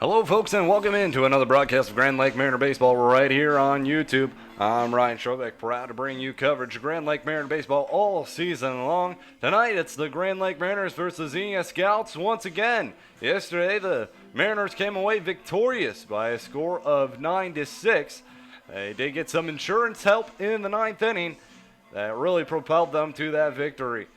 Hello, folks, and welcome into another broadcast of Grand Lake Mariner Baseball right here on YouTube. I'm Ryan Schrobeck, proud to bring you coverage of Grand Lake Mariner Baseball all season long. Tonight, it's the Grand Lake Mariners versus Xenia Scouts once again. Yesterday, the Mariners came away victorious by a score of 9-6. They did get some insurance help in the ninth inning that really propelled them to that victory.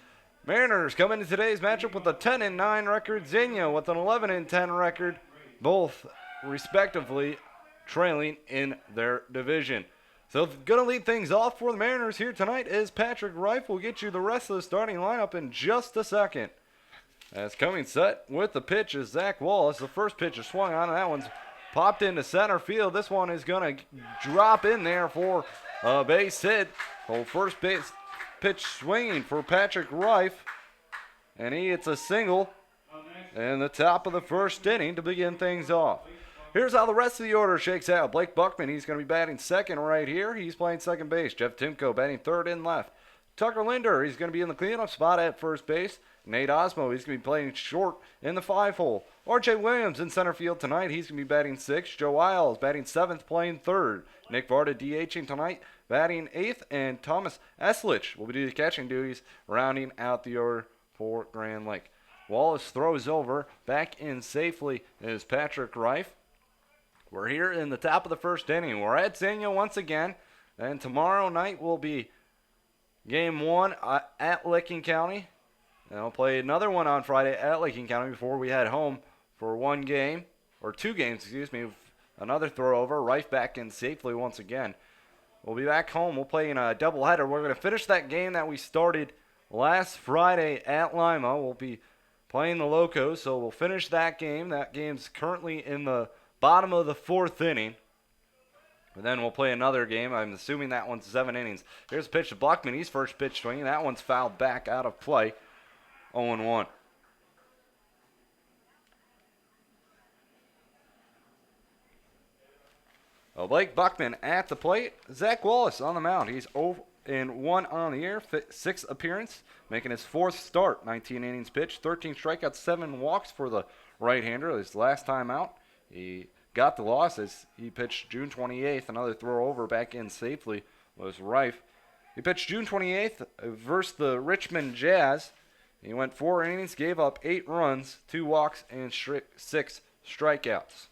Mariners come into today's matchup with a 10-9 record. Xenia with an 11-10 record, both respectively trailing in their division. So going to lead things off for the Mariners here tonight is Patrick Reif. We'll get you the rest of the starting lineup in just a second. As coming set with the pitch is Zach Wallace. The first pitch is swung on, and that one's popped into center field. This one is going to drop in there for a base hit. So first base pitch swinging for Patrick Reif, and he hits a single in the top of the first inning to begin things off. Here's how the rest of the order shakes out. Blake Buckman, he's going to be batting second right here. He's playing second base. Jeff Timko batting third and left. Tucker Linder, he's going to be in the cleanup spot at first base. Nate Osmo, he's going to be playing short in the 5-hole. R.J. Williams in center field tonight. He's going to be batting sixth. Joe Isles batting seventh, playing third. Nick Varda DHing tonight, batting eighth. And Thomas Eslich will be doing the catching duties, rounding out the order for Grand Lake. Wallace throws over. Back in safely is Patrick Reif. We're here in the top of the first inning. We're at Xenia once again. And tomorrow night will be game one at Licking County. And I'll play another one on Friday at Licking County before we head home for one game, or two games, excuse me. Another throw over. Reif back in safely once again. We'll be back home. We'll play in a doubleheader. We're going to finish that game that we started last Friday at Lima. We'll be playing the Locos, so we'll finish that game. That game's currently in the bottom of the fourth inning. And then we'll play another game. I'm assuming that one's 7 innings. Here's a pitch to Buckman. He's first pitch swinging. That one's fouled back out of play. 0-1. Blake Buckman at the plate. Zach Wallace on the mound. He's 0-1 on the year, sixth appearance, making his fourth start. 19 innings pitched, 13 strikeouts, 7 walks for the right-hander. His last time out, he got the loss as he pitched June 28th. Another throw over back in safely was Reif. He pitched June 28th versus the Richmond Jazz. He went 4 innings, gave up 8 runs, 2 walks, and 6 strikeouts.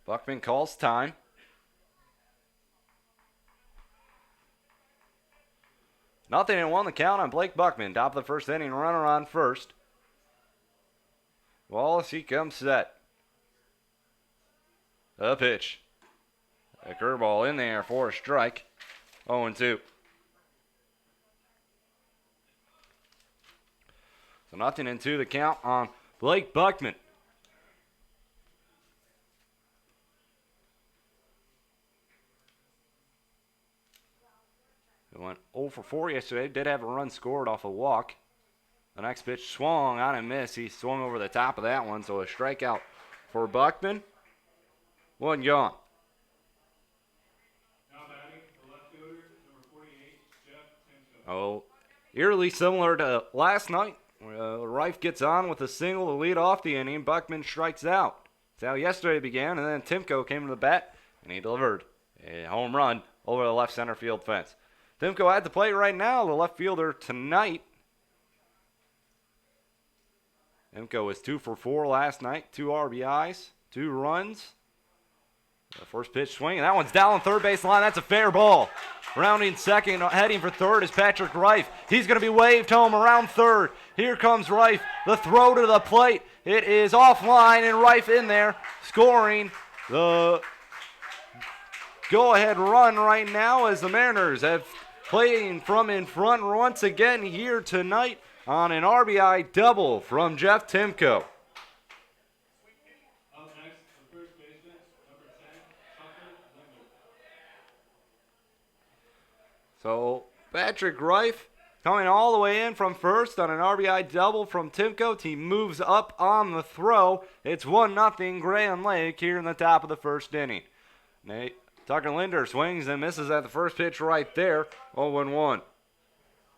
Buckman calls time. Nothing and 1 the count on Blake Buckman. Top of the first inning, runner on first. Wallace, he comes set. The pitch. A curveball in there for a strike. 0-2. So nothing and 2 the count on Blake Buckman. He went 0 for 4 yesterday. Did have a run scored off a walk. The next pitch swung on and missed. He swung over the top of that one, so a strikeout for Buckman. 1 gone. Now batting, the left fielder, number 48, Jeff Timko. Oh, eerily similar to last night. Reif gets on with a single to lead off the inning. Buckman strikes out. That's how yesterday began, and then Timko came to the bat, and he delivered a home run over the left center field fence. Timko at the plate right now, the left fielder tonight. Timko was 2 for 4 last night, 2 RBIs, 2 runs. The first pitch swing, and that one's down third base line. That's a fair ball. Rounding second, heading for third is Patrick Reif. He's going to be waved home around third. Here comes Reif. The throw to the plate. It is offline, and Reif in there, scoring the go-ahead run right now as the Mariners have playing from in front once again here tonight on an RBI double from Jeff Timko. Up next, the first baseman, number 10, Tucker Linder. So Patrick Reif coming all the way in from first on an RBI double from Timko. He moves up on the throw. It's 1-0 Grand Lake here in the top of the first inning. Tucker Linder swings and misses at the first pitch right there. 0-1.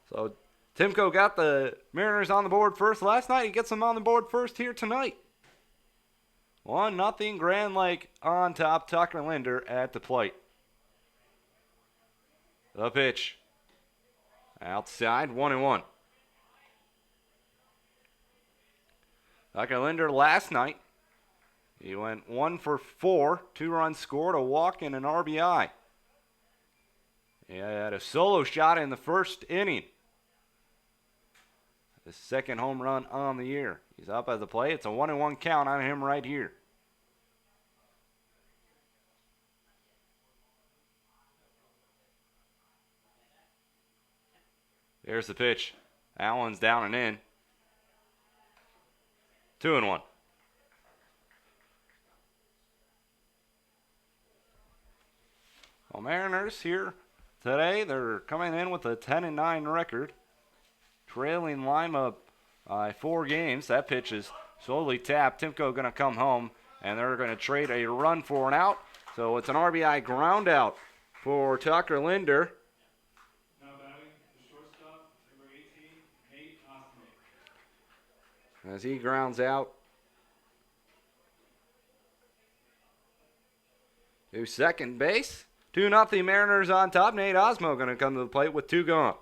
So Timko got the Mariners on the board first last night. He gets them on the board first here tonight. 1-0 Grand Lake on top. Tucker Linder at the plate. The pitch. Outside, 1-1. Tucker Linder last night, he went 1 for 4, 2 runs scored, a walk, and an RBI. He had a solo shot in the first inning. The second home run on the year. He's up at the plate. It's a 1-1 count on him right here. There's the pitch. That one's down and in. 2-1. Well, Mariners here today, they're coming in with a 10-9 record, trailing Lima by 4 games. That pitch is slowly tapped. Timko going to come home, and they're going to trade a run for an out. So it's an RBI ground out for Tucker Linder. Now batting the shortstop, number 18, Nate Osmo. As he grounds out to second base. 2-0 Mariners on top. Nate Osmo going to come to the plate with 2 gone.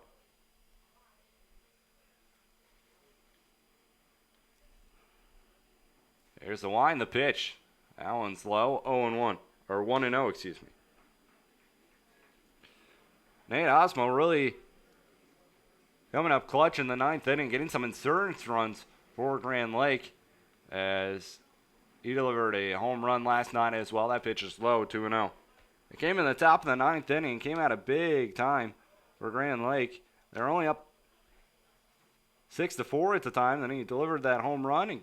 There's the wind, the pitch. That one's low, 0-1. Or 1-0, excuse me. Nate Osmo really coming up clutch in the 9th inning, getting some insurance runs for Grand Lake as he delivered a home run last night as well. That pitch is low, 2-0. It came in the top of the 9th inning, came out a big time for Grand Lake. They're only up 6-4 at the time. Then he delivered that home run and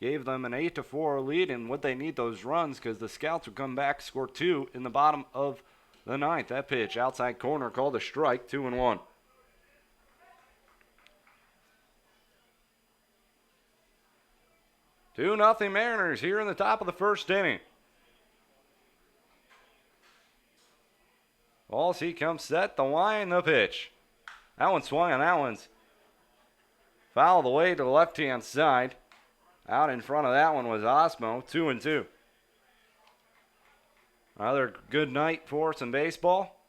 gave them an 8-4 lead. And would they need those runs because the Scouts would come back, score 2 in the bottom of the 9th. That pitch outside corner called a strike, 2-1. Two nothing Mariners here in the top of the first inning. Walls, he comes set, the wind, the pitch. That one swung and that one's fouled away to the left-hand side. Out in front of that one was Osmo, 2-2. Another good night for some baseball.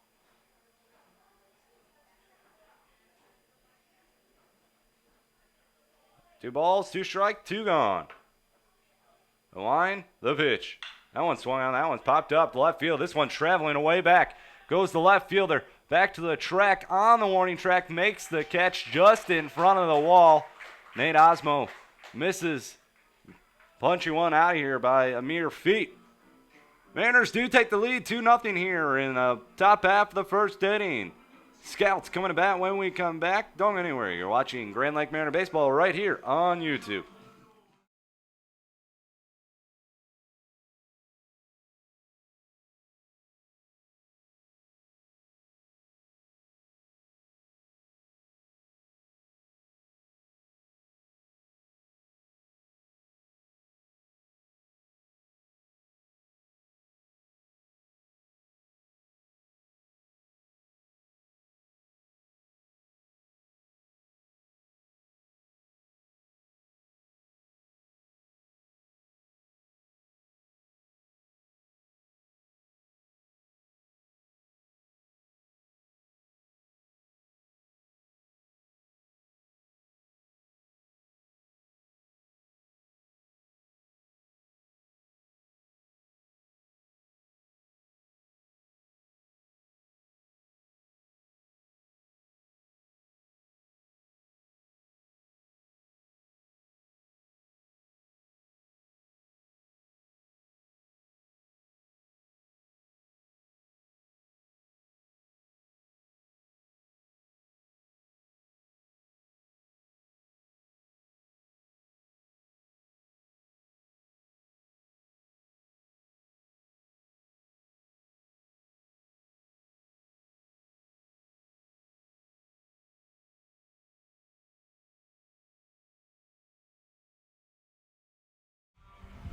Two balls, 2 strike, 2 gone. The line, the pitch. That one swung on, that one's popped up to left field. This one's traveling away back. Goes the left fielder back to the track on the warning track, makes the catch just in front of the wall. Nate Osmo misses, punching one out of here by a mere feet. Mariners do take the lead 2-0 here in the top half of the first inning. Scouts coming to bat when we come back. Don't go anywhere. You're watching Grand Lake Mariner Baseball right here on YouTube.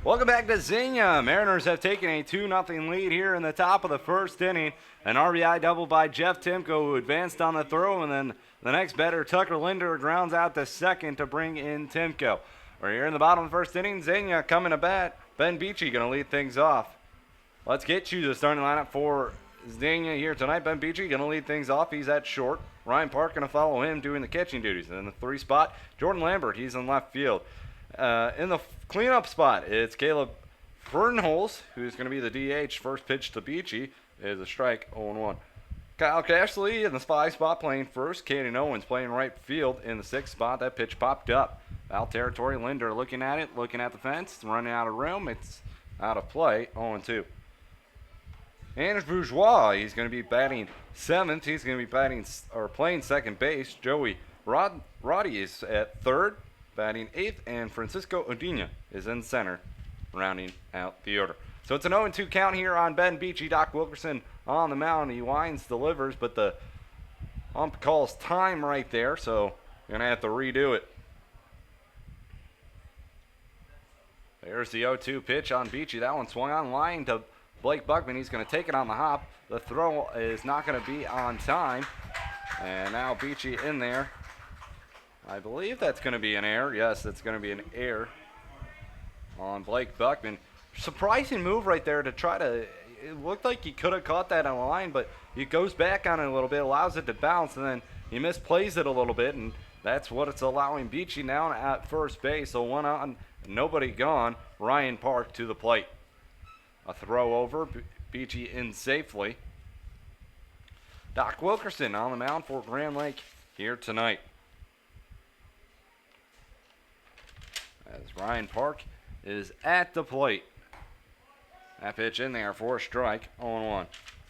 Welcome back to Xenia. Mariners have taken a 2-0 lead here in the top of the first inning. An RBI double by Jeff Timko, who advanced on the throw, and then the next batter, Tucker Linder, grounds out the second to bring in Timko. We're here in the bottom of the first inning. Xenia coming to bat Ben Beachy going to lead things off. Let's get you the starting lineup for Xenia here tonight. Ben Beachy going to lead things off. He's at short. Ryan Park going to follow him doing the catching duties. And in the 3 spot, Jordan Lambert. He's in left field. In the cleanup spot, it's Caleb Fernholz, who's going to be the DH. First pitch to Beachy is a strike, 0-1. Kyle Cashley in the 5 spot playing first. Caden Owens playing right field in the 6 spot. That pitch popped up. Foul territory. Linder looking at it, looking at the fence, running out of room. It's out of play, 0-2. Anders Bourgeois, he's going to be batting 7th. He's going to be playing second base. Joey Roddy is at 3rd, batting 8th, and Francisco Odina is in center, rounding out the order. So it's an 0-2 count here on Ben Beachy. Doc Wilkerson on the mound. He winds, delivers, but the ump calls time right there, so you're going to have to redo it. There's the 0-2 pitch on Beachy. That one swung on line to Blake Buckman. He's going to take it on the hop. The throw is not going to be on time. And now Beachy in there. I believe that's going to be an error. Yes, that's going to be an error on Blake Buckman. Surprising move right there to try to, it looked like he could have caught that on the line, but he goes back on it a little bit, allows it to bounce, and then he misplays it a little bit, and that's what it's allowing Beachy now at first base. So 1 on, nobody gone. Ryan Park to the plate. A throw over, Beachy in safely. Doc Wilkerson on the mound for Grand Lake here tonight. As Ryan Park is at the plate. That pitch in there for a strike, 0-1.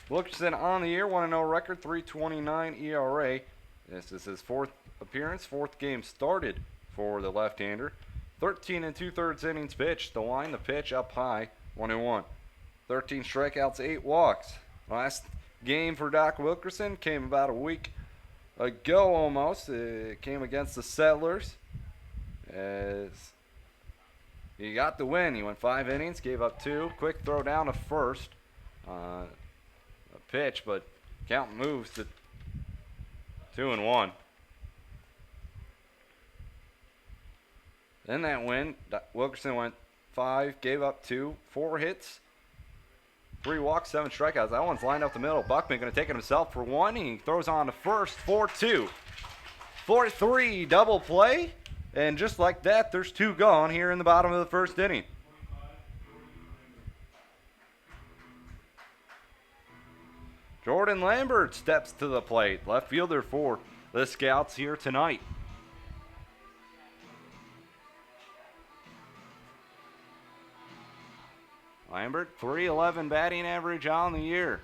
Wilkerson on the year, 1-0 record, 3.29 ERA. This is his 4th appearance, 4th game started for the left-hander. 13 2/3 innings pitched. The line, the pitch up high, 1-1. 13 strikeouts, 8 walks. Last game for Doc Wilkerson came about a week ago almost. It came against the Settlers. As he got the win. He went 5 innings, gave up 2. Quick throw down to first. A pitch, but count moves to 2-1. In that win, Wilkerson went 5, gave up 2, 4 hits, 3 walks, 7 strikeouts. That one's lined up the middle. Buckman going to take it himself for 1. He throws on to first, 4-2. 4-3 double play. And just like that, there's 2 gone here in the bottom of the 1st inning. Jordan Lambert steps to the plate. Left fielder for the Scouts here tonight. Lambert, 311 batting average on the year.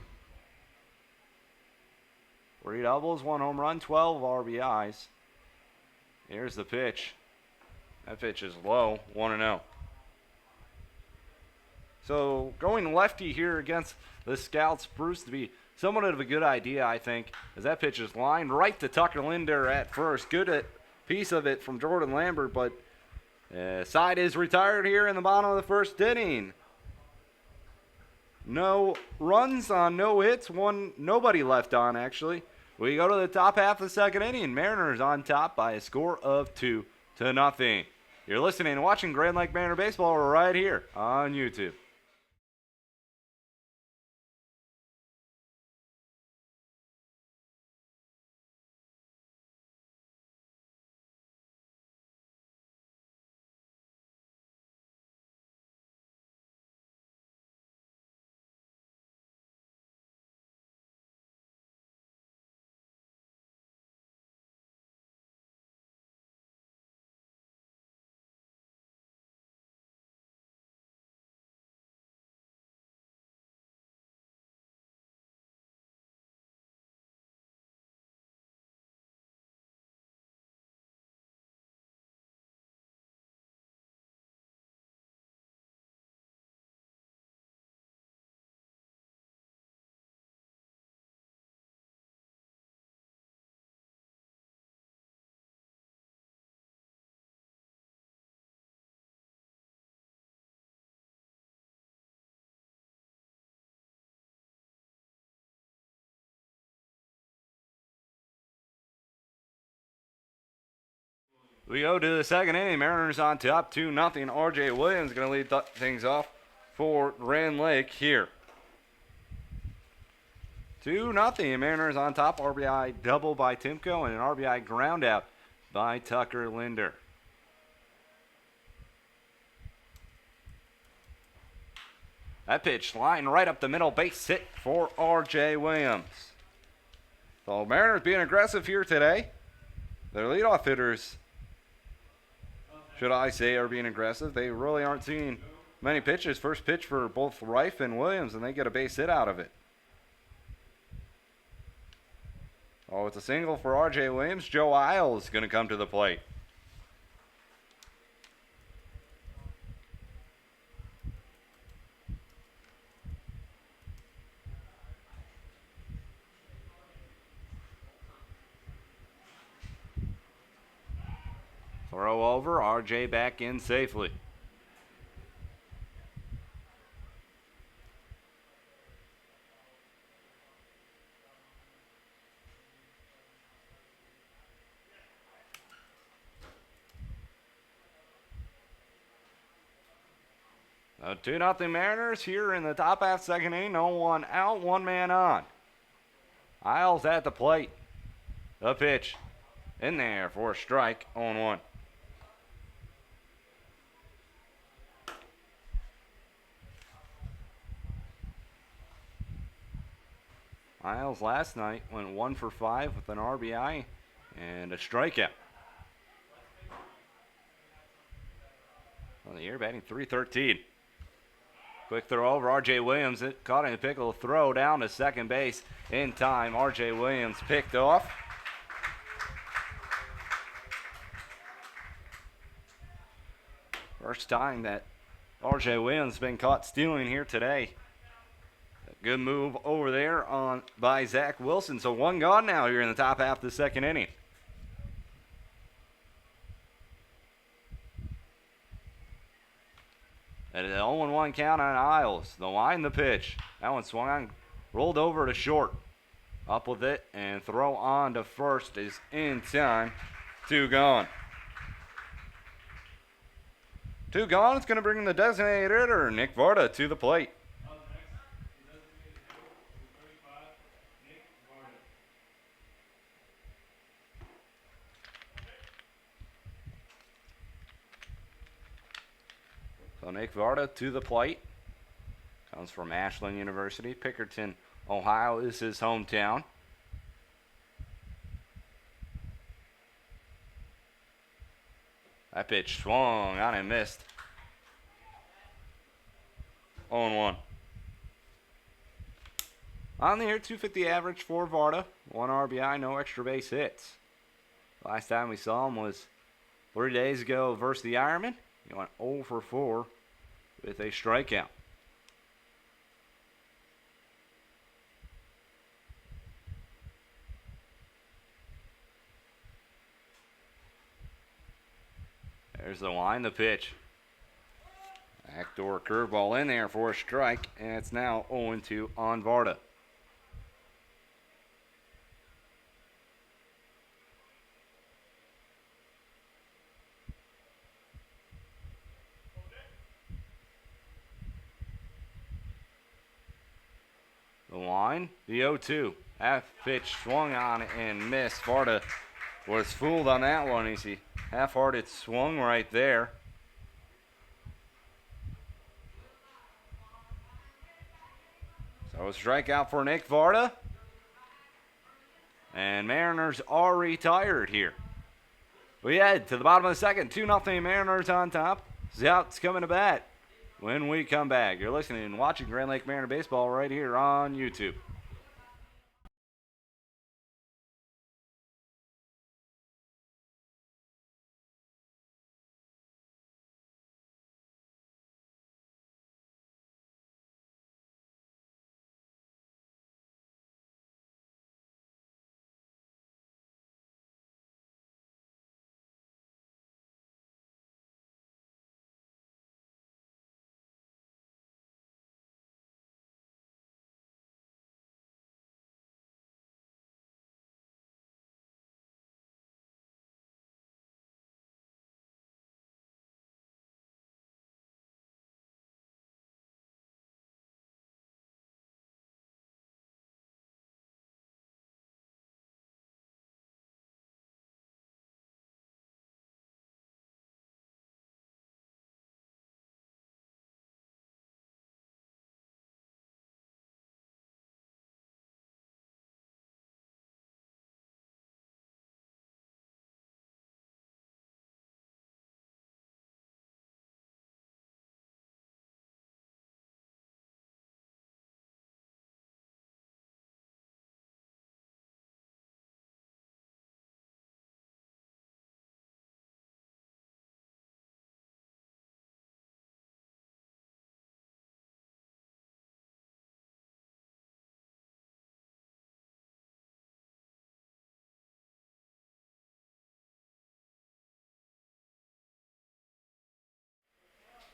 3 doubles, 1 home run, 12 RBIs. Here's the pitch. That pitch is low, 1-0. So going lefty here against the Scouts proves to be somewhat of a good idea, I think, as that pitch is lined right to Tucker Linder at first. Good piece of it from Jordan Lambert, but side is retired here in the bottom of the 1st inning. No runs on no hits, nobody left on actually. We go to the top half of the 2nd inning. Mariners on top by a score of 2-0. You're listening and watching Grand Lake Mariner Baseball right here on YouTube. We go to the 2nd inning. Mariners on top, 2-0. RJ Williams going to lead things off for Grand Lake here. 2-0. Mariners on top. RBI double by Timko and an RBI ground out by Tucker Linder. That pitch line right up the middle, base hit for R.J. Williams. So Mariners being aggressive here today. Their leadoff hitters, should I say, are being aggressive. They really aren't seeing many pitches. First pitch for both Reif and Williams, and they get a base hit out of it. Oh, it's a single for R.J. Williams. Joe Isles is going to come to the plate. Throw over, RJ back in safely. The 2-0 Mariners here in the top half second inning. No one out, one man on. Isles at the plate. The pitch in there for a strike on one. Isles last night went 1 for 5 with an RBI and a strikeout. On the year, batting .313. Quick throw over R.J. Williams. It caught in a pickle throw down to second base in time. R.J. Williams picked off. First time that R.J. Williams has been caught stealing here today. Good move over there by Zach Wilson. So one gone now here in the top half of the second inning. At an 0-1 count on Isles. The line, the pitch. That one swung on, rolled over to short. Up with it and throw on to first is in time. 2 gone. 2 gone. It's going to bring the designated hitter, Nick Varda, to the plate. So Nick Varda to the plate. Comes from Ashland University. Pickerton, Ohio is his hometown. That pitch swung on and missed. 0-1. On the year, 250 average for Varda. 1 RBI, no extra base hits. Last time we saw him was 3 days ago versus the Ironman. He went 0 for 4 with a strikeout. There's the line, the pitch. Backdoor curveball in there for a strike, and it's now 0-2 on Varda. The line, the 0-2. Half pitch swung on and missed. Varda was fooled on that one. You see, half-hearted swung right there. So a strikeout for Nick Varda. And Mariners are retired here. We head to the bottom of the second. 2-0 Mariners on top. Zouts coming to bat when we come back. You're listening and watching Grand Lake Mariner Baseball right here on YouTube.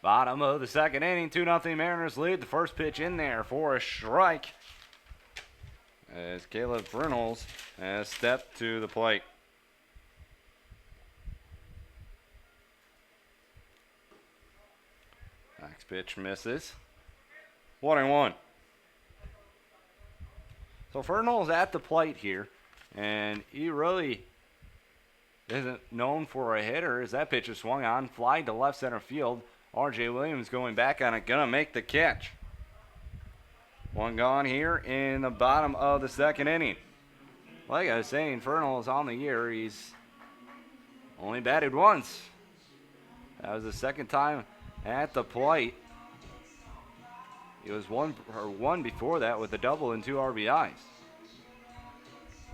Bottom of the second inning, 2-0 Mariners lead. The first pitch in there for a strike as Caleb Reynolds has stepped to the plate. Next pitch misses. 1-1. So Reynolds at the plate here, and he really isn't known for a hitter as that pitch is swung on, fly to left center field. R.J. Williams going back on it, gonna make the catch. One gone here in the bottom of the second inning. Like I was saying, Reynolds on the year, he's only batted once. That was the second time at the plate. He was one before that with a double and 2 RBIs.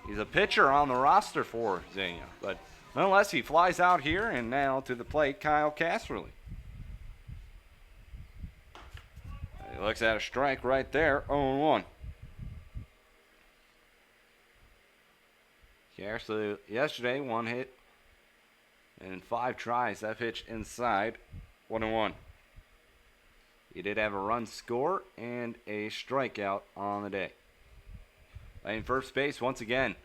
He's a pitcher on the roster for Xenia, but nonetheless, he flies out here, and now to the plate, Kyle Casserly. He looks at a strike right there, 0-1. Casserly yesterday, 1 hit and 5 tries. That pitch inside, 1-1. He did have a run score and a strikeout on the day. Playing first base once again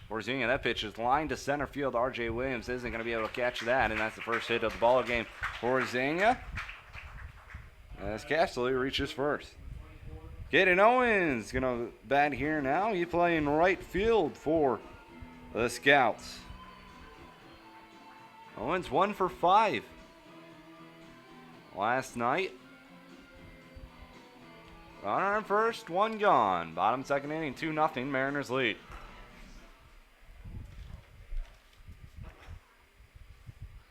for Xenia. That pitch is lined to center field. R.J. Williams isn't going to be able to catch that, and that's the first hit of the ball game for Xenia. As Casserly reaches first. Caden Owens going to bat here now. He's playing right field for the Scouts. Owens 1 for 5 last night. Runner on first, 1 gone. Bottom second inning, 2-0 Mariners lead.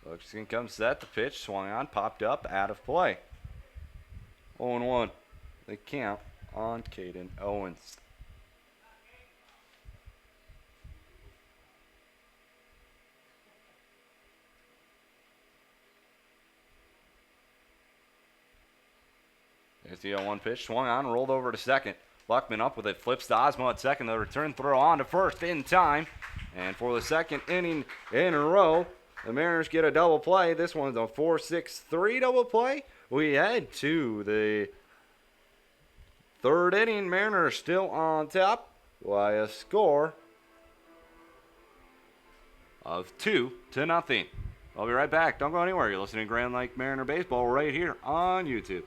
Looks going to come set. The pitch swung on, popped up, out of play. 0-1. The count on Caden Owens. There's the 0-1 pitch. Swung on, rolled over to second. Luckman up with it. Flips to Osmo at second. The return throw on to first in time. And for the second inning in a row, the Mariners get a double play. This one's a 4-6-3 double play. We head to the third inning. Mariners still on top by a score of 2-0. I'll be right back. Don't go anywhere. You're listening to Grand Lake Mariner Baseball right here on YouTube.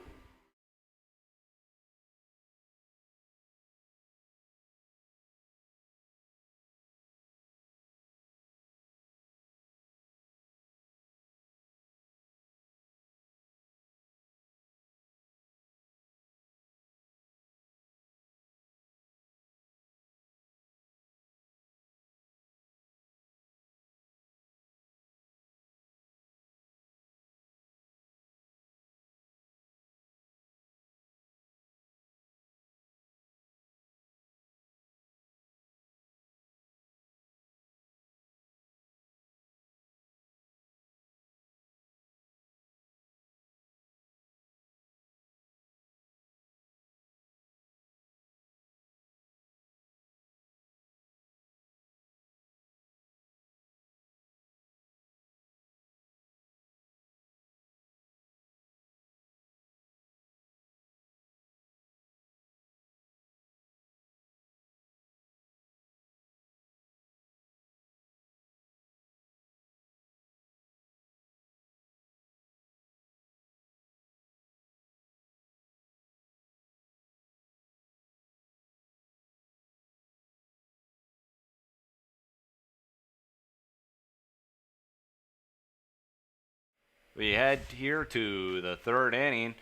We head here to the third inning.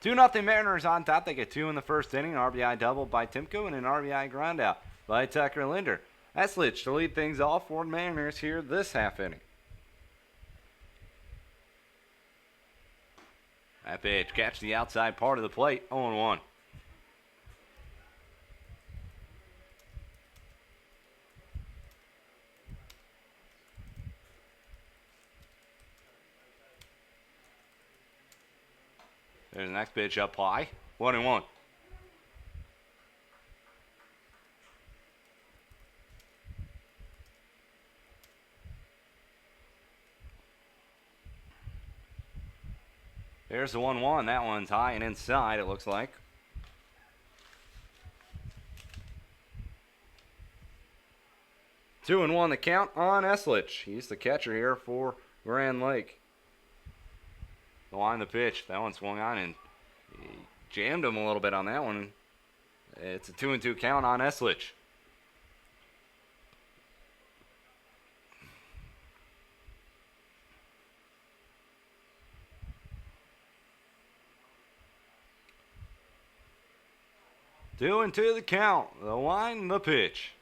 2-0 Mariners on top. They get 2 in the first inning. RBI double by Timko and an RBI ground out by Tucker Linder. That's Litch to lead things off for Mariners here this half inning. That pitch catch the outside part of the plate. 0-1. There's the next pitch up high. 1-1. There's the 1-1. That one's high and inside, it looks like. Two and one the count on Eslich. He's the catcher here for Grand Lake. The line, the pitch. That one swung on and he jammed him a little bit on that one. It's a 2-2 count on Eslich. Two and two the count. The line, the pitch.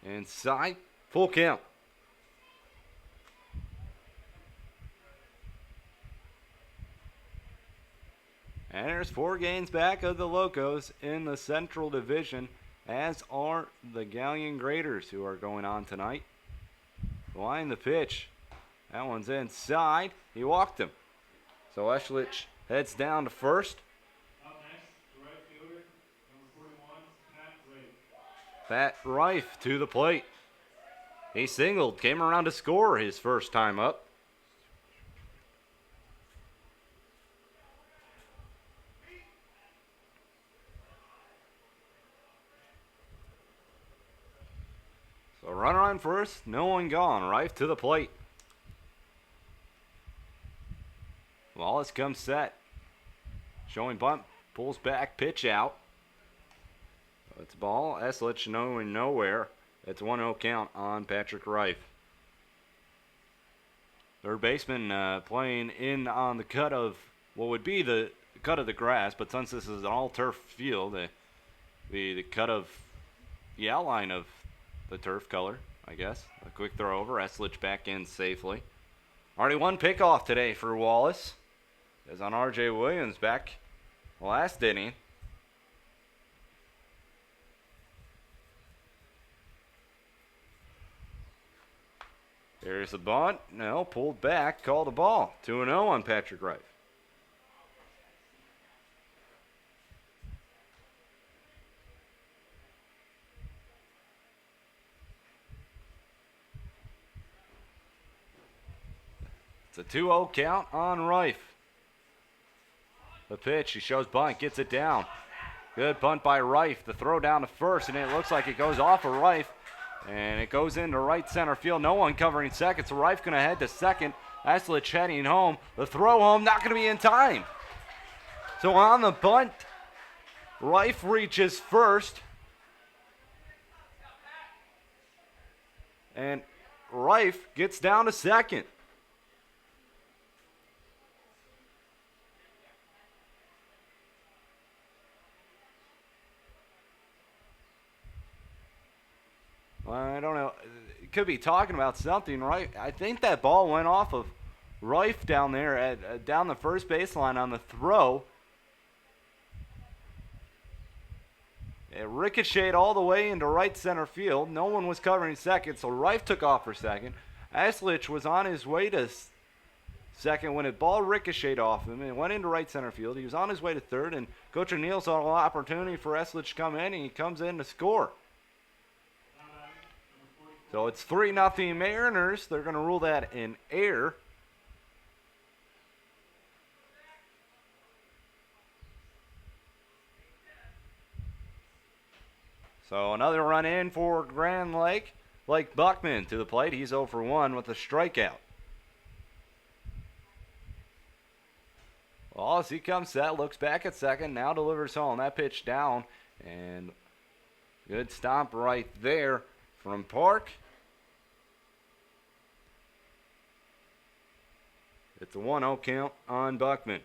Inside, full count. And there's 4 games back of the Locos in the Central Division, as are the Galleon Graders, who are going on tonight. The line, the pitch. That one's inside. He walked him. So Eslich heads down to first. Up next, the right fielder, number 41, Pat Ray. Pat Reif to the plate. He singled, came around to score his first time up. So runner on first, no one gone. Reif to the plate. Wallace comes set. Showing bunt, pulls back, pitch out. It's ball. Eslich going nowhere. It's 1-0 count on Patrick Reif. Third baseman playing in on the cut of what would be the cut of the grass, but since this is an all-turf field, the cut of the outline of the turf color, I guess. A quick throw over. Eslich back in safely. Already one pickoff today for Wallace. Is on R.J. Williams back last inning. There's the bunt. No, pulled back, called a ball. 2-0 on Patrick Reif. It's a 2-0 count on Reif. The pitch, he shows bunt, gets it down. Good bunt by Reif. The throw down to first, and it looks like it goes off of Reif. And it goes into right center field. No one covering second, so Reif going to head to second. Eslich heading home. The throw home not going to be in time. So on the bunt, Reif reaches first. And Reif gets down to second. I don't know. It could be talking about something, right? I think that ball went off of Reif down there at down the first baseline on the throw. It ricocheted all the way into right center field. No one was covering second, so Reif took off for second. Eslich was on his way to second when the ball ricocheted off him and went into right center field. He was on his way to third, and Coach O'Neill saw an opportunity for Eslich to come in, and he comes in to score. So it's 3-0 Mariners. They're going to rule that in air. So another run in for Grand Lake. Blake Buckman to the plate. He's 0 for 1 with a strikeout. Wallace, he comes set, looks back at second, now delivers home. That pitch down, and good stomp right there from Park. It's a 1-0 count on Buckman.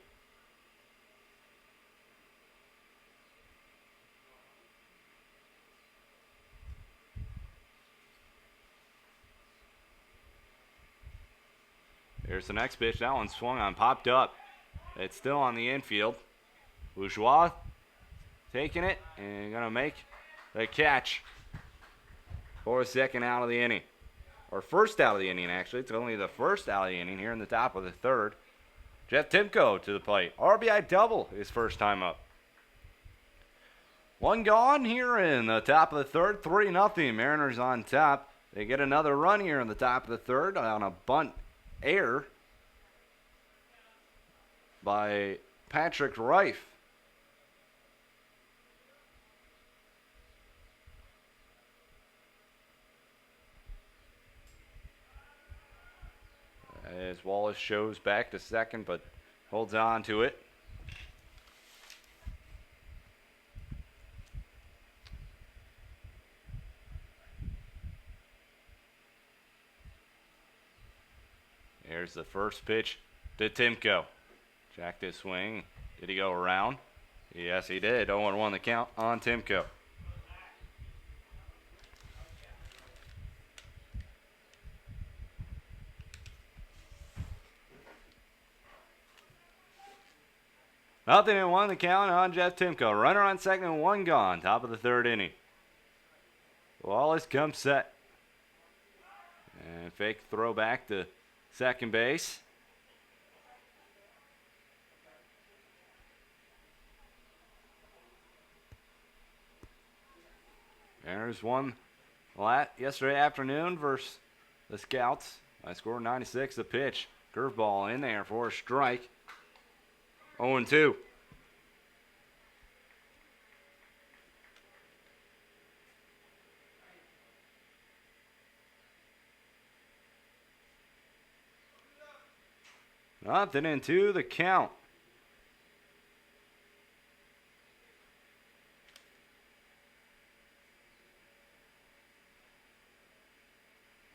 Here's the next pitch. That one swung on, popped up. It's still on the infield. Bourgeois taking it and going to make the catch for a second out of the inning. Or first out of the inning, actually. It's only the first out of the inning here in the top of the third. Jeff Timko to the plate. RBI double his first time up. One gone here in the top of the third. 3-0. Mariners on top. They get another run here in the top of the third on a bunt error. by Patrick Reif. As Wallace shows back to second, but holds on to it. Here's the first pitch to Timko. Jack this swing. Did he go around? Yes, he did. 0-1 the count on Timko. Nothing in one the count on Jeff Timko. Runner on second, one gone. Top of the third inning. Wallace comes set. And fake throw back to second base. Mariners won yesterday afternoon versus the Scouts. I scored 96. The pitch. Curveball in there for a strike. 0-2. Nothing into the count.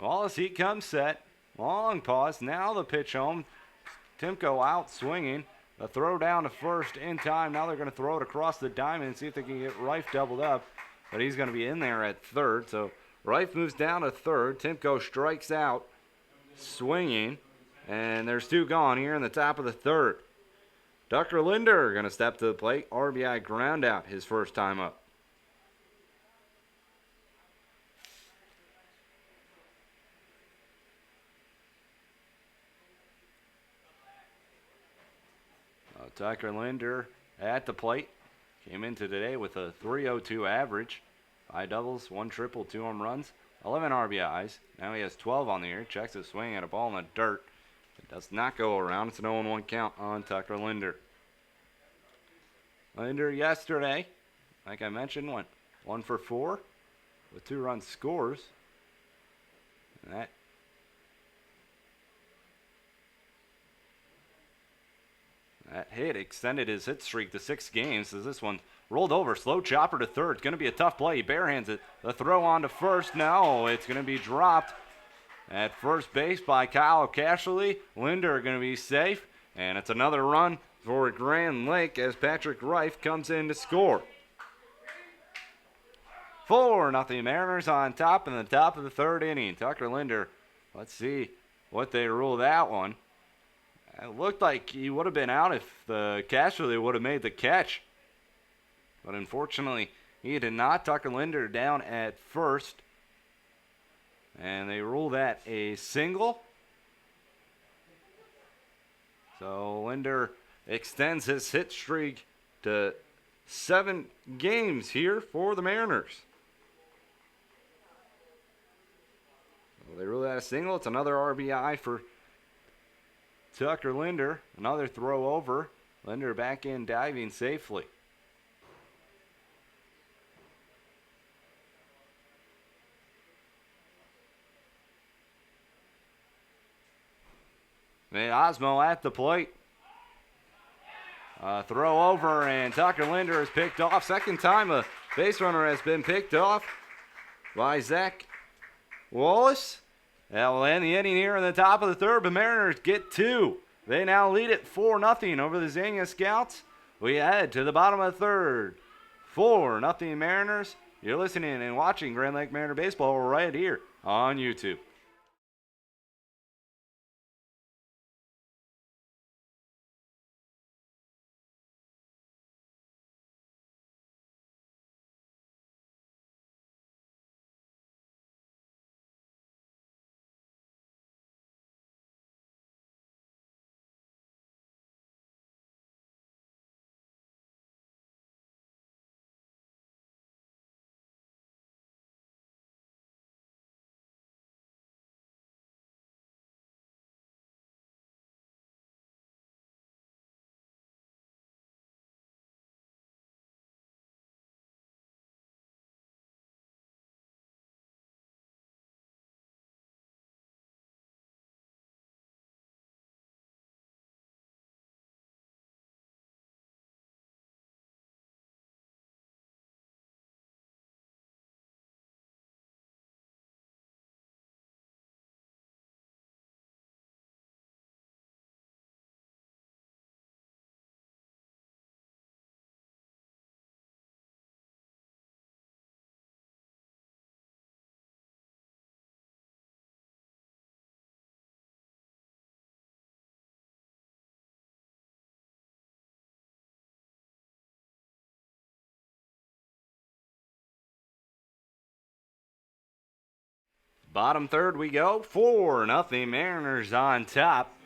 Wallace, he comes set. Long pause. Now the pitch home. Timko out swinging. The throw down to first in time. Now they're going to throw it across the diamond and see if they can get Reif doubled up. But he's going to be in there at third. So Reif moves down to third. Timko strikes out swinging. And there's two gone here in the top of the third. Tucker Linder going to step to the plate. RBI ground out his first time up. Tucker Linder at the plate. Came into today with a .302 average. 5 doubles, 1 triple, 2 home runs, 11 RBIs. Now he has 12 on the year. Checks his swing at a ball in the dirt. It does not go around. It's an 0-1 count on Tucker Linder. Linder yesterday, like I mentioned, went 1 for 4 with 2 run scores. And that hit extended his hit streak to 6 games as this one rolled over. Slow chopper to third. It's going to be a tough play. He barehands it. The throw on to first. No, it's going to be dropped at first base by Kyle Cashley. Linder going to be safe. And it's another run for Grand Lake as Patrick Reif comes in to score. 4-0 Mariners on top in the top of the third inning. Tucker Linder, let's see what they rule that one. It looked like he would have been out if the Cashley would have made the catch. But unfortunately, he did not. Tucker Linder down at first. And they rule that a single. So Linder extends his hit streak to 7 games here for the Mariners. So they rule that a single. It's another RBI for Tucker Linder. Another throw over. Linder back in diving safely. And Osmo at the plate. Throw over, and Tucker Linder is picked off. Second time a base runner has been picked off by Zach Wallace. That will end the inning here in the top of the third. The Mariners get 2. They now lead it 4-0 over the Xenia Scouts. We head to the bottom of the third. 4-0 Mariners. You're listening and watching Grand Lake Mariner Baseball right here on YouTube. Bottom third we go. 4-0 Mariners on top.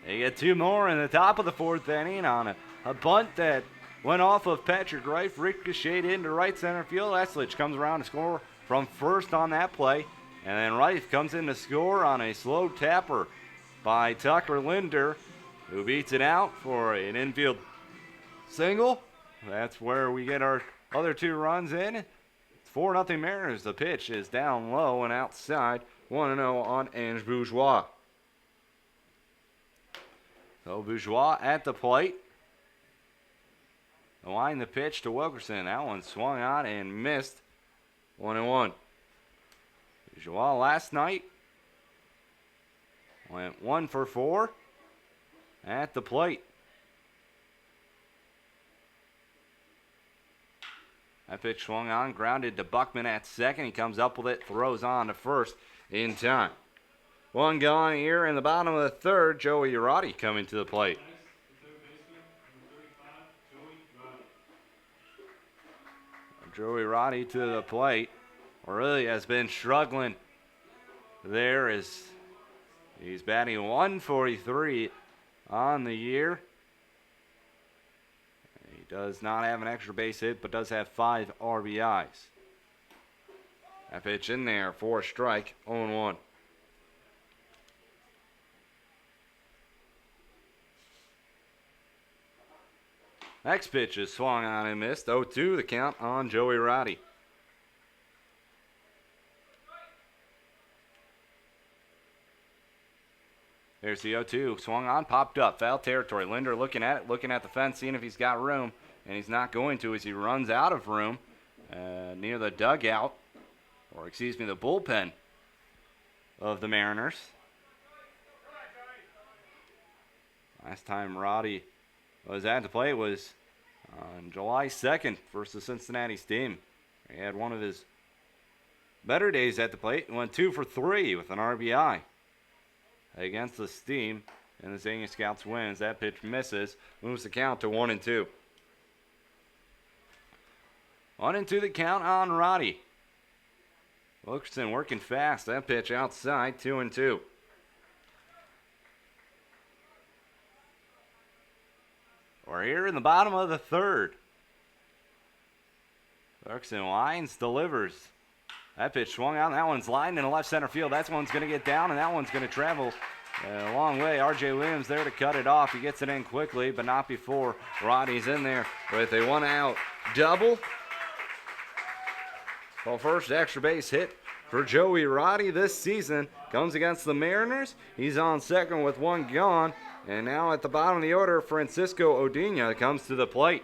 They get two more in the top of the fourth inning on a bunt that went off of Patrick Reif, ricocheted into right center field. Eslich comes around to score from first on that play. And then Reif comes in to score on a slow tapper by Tucker Linder, who beats it out for an infield single. That's where we get our other two runs in. It's 4-0 Mariners. The pitch is down low and outside. 1-0 on Ange Bourgeois. So Bourgeois at the plate. Line the pitch to Wilkerson. That one swung on and missed. 1-1. Bourgeois last night went 1 for 4 at the plate. That pitch swung on, grounded to Buckman at second. He comes up with it, throws on to first in time. One gone here in the bottom of the third. Joey Urati coming to the plate. Joey Urati to the plate. Really has been struggling there as he's batting 143 on the year. He does not have an extra base hit, but does have 5 RBIs. That pitch in there for a strike, 0-1. Next pitch is swung on and missed. 0-2 the count on Joey Roddy. There's the 0-2. Swung on, popped up. Foul territory. Linder looking at it, looking at the fence, seeing if he's got room. And he's not going to as he runs out of room near the dugout. Or, excuse me, the bullpen of the Mariners. Last time Roddy was at the plate was on July 2nd versus Cincinnati's team. He had one of his better days at the plate. He went 2 for 3 with an RBI against the Steam. And the Xenia Scouts wins. That pitch misses. Moves the count to 1-2. 1-2 the count on Roddy. Wilkerson working fast. That pitch outside, 2-2. We're here in the bottom of the third. Wilkerson lines, delivers. That pitch swung out, and that one's lined in the left center field. That one's going to get down, and that one's going to travel a long way. R.J. Williams there to cut it off. He gets it in quickly, but not before Roddy's in there with a one-out double. Well, first extra base hit for Joey Roddy this season comes against the Mariners. He's on second with one gone. And now at the bottom of the order, Francisco Odena comes to the plate.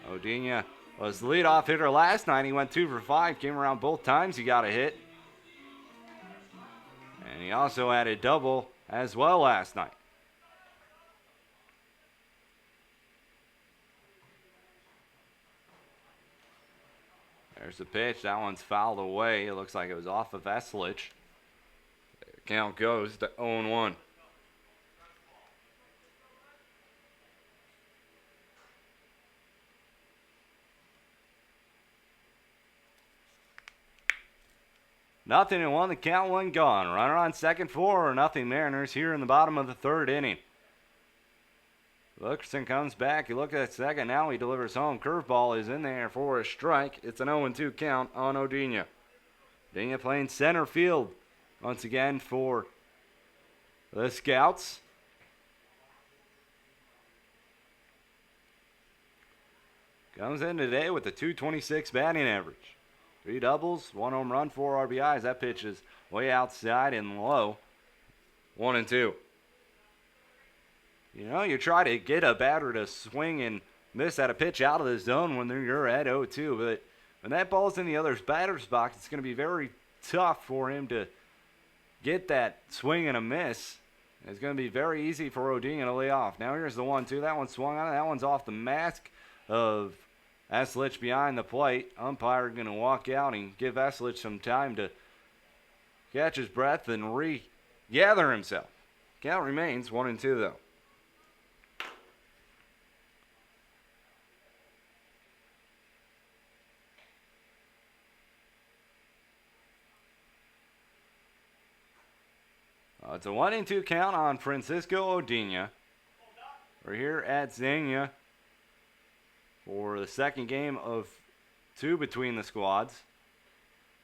Odena was the leadoff hitter last night. He went 2 for 5, came around both times. He got a hit. And he also had a double as well last night. There's the pitch. That one's fouled away. It looks like it was off of Eslich. The count goes to 0-1. Nothing and 1. The count, 1 gone. Runner on second, 4-0 Mariners here in the bottom of the third inning. Wilkerson comes back. You look at second. Now he delivers home. Curveball is in there for a strike. It's an 0-2 count on Odena. Odena playing center field once again for the Scouts. Comes in today with a .226 batting average. 3 doubles, 1 home run, 4 RBIs. That pitch is way outside and low. 1-2. You know, you try to get a batter to swing and miss at a pitch out of the zone when you're at 0-2, but when that ball's in the other batter's box, it's going to be very tough for him to get that swing and a miss. It's going to be very easy for Odena to lay off. Now here's the 1-2. That one swung on. That one's off the mask of Eslich behind the plate. Umpire going to walk out and give Eslich some time to catch his breath and regather himself. Count remains 1-2 though. It's a 1-2 count on Francisco Odina. We're here at Xenia for the second game of 2 between the squads.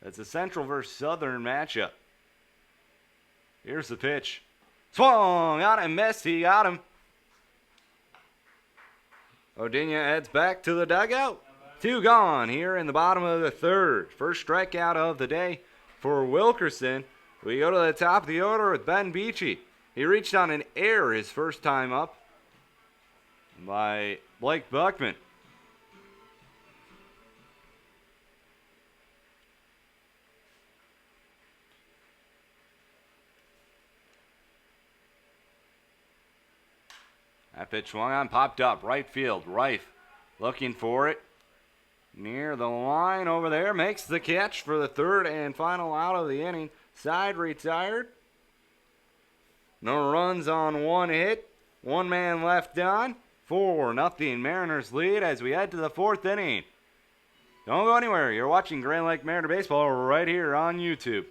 It's a Central versus Southern matchup. Here's the pitch. Swung on and missed. He got him. Odina heads back to the dugout. 2 gone here in the bottom of the 3rd. First strikeout of the day for Wilkerson. We go to the top of the order with Ben Beachy. He reached on an error his first time up by Blake Buckman. That pitch swung on, popped up, right field. Rife looking for it. Near the line over there, makes the catch for the 3rd and final out of the inning. Side retired. No runs on 1 hit. 1 man left on. 4-0 Mariners lead as we head to the 4th inning. Don't go anywhere. You're watching Grand Lake Mariner Baseball right here on YouTube.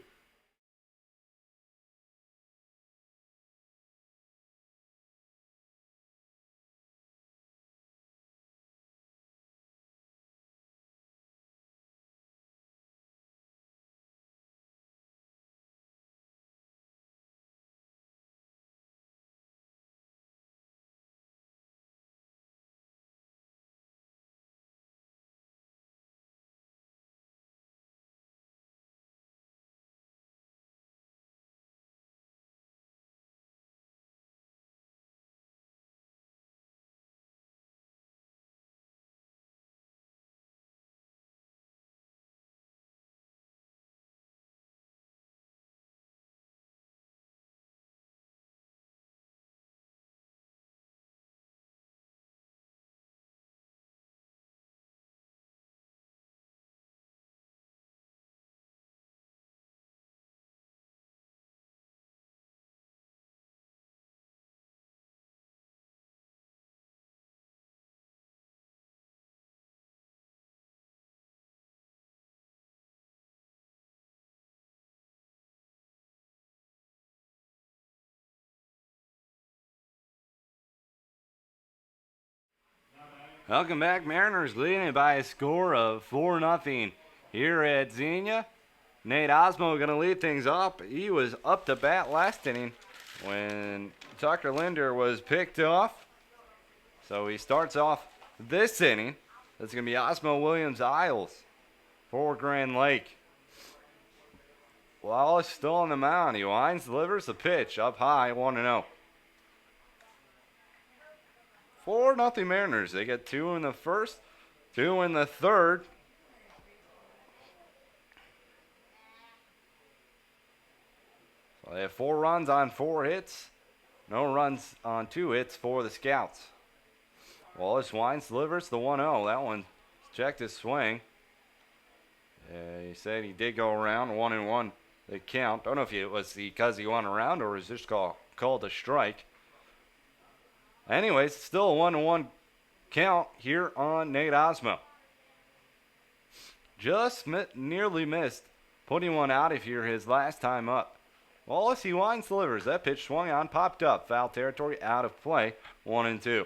Welcome back. Mariners leading by a score of 4-0 here at Xenia. Nate Osmo going to lead things up. He was up to bat last inning when Tucker Linder was picked off. So he starts off this inning. That's going to be Osmo Williams Isles for Grand Lake. Wallace still on the mound. He winds, delivers the pitch up high, 1-0. 4-0 Mariners. They get 2 in the 1st, 2 in the 3rd. So they have 4 runs on 4 hits. No runs on 2 hits for the Scouts. Wallace winds, delivers the 1-0. That one checked his swing. He said he did go around 1-1. The count. Don't know if it was because he went around or was just called a strike. Anyways, still a 1-1 count here on Nate Osmo. Just nearly missed putting one out of here his last time up. Wallace, he winds, delivers. That pitch swung on, popped up. Foul territory, out of play. 1-2.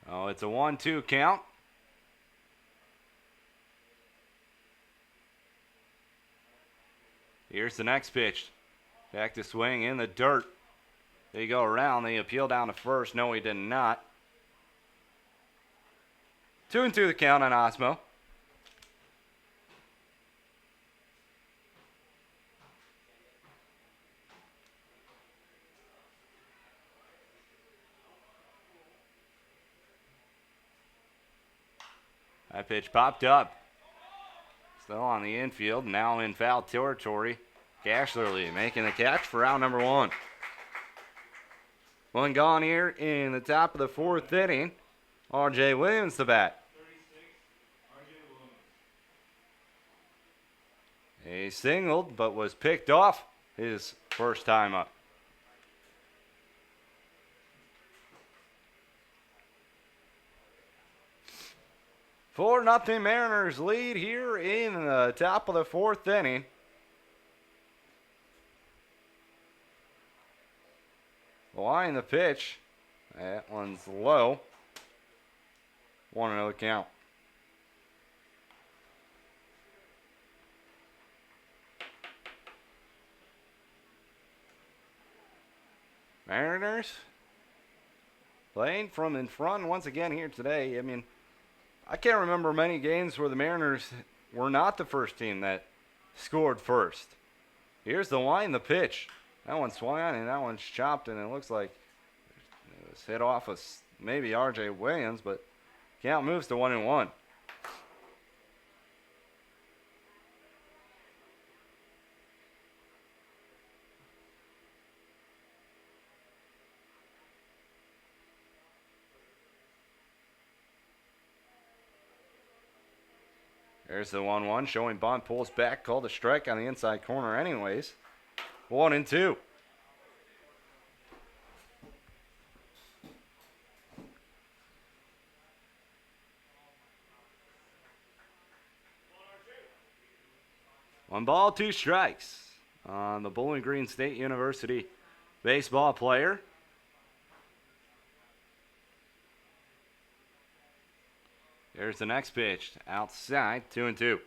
Oh, it's a 1-2 count. Here's the next pitch. Back to swing in the dirt. They go around. They appeal down to first. No, he did not. 2-2 the count on Osmo. That pitch popped up. Still on the infield, now in foul territory. Cashlerly making the catch for out number 1. One gone here in the top of the 4th inning. R.J. Williams to bat. 36, R.J. Williams. He singled, but was picked off his first time up. 4-0 Mariners lead here in the top of the 4th inning. Line the pitch. That one's low. 1-0 count. Mariners playing from in front once again here today. I mean, I can't remember many games where the Mariners were not the first team that scored first. Here's the line, the pitch. That one swung on and that one's chopped, and it looks like it was hit off of maybe R.J. Williams, but count moves to 1-1. There's the 1-1 showing bunt, pulls back, called a strike on the inside corner anyways. 1-2. One ball, 2 strikes on the Bowling Green State University baseball player. There's the next pitch, outside, 2-2.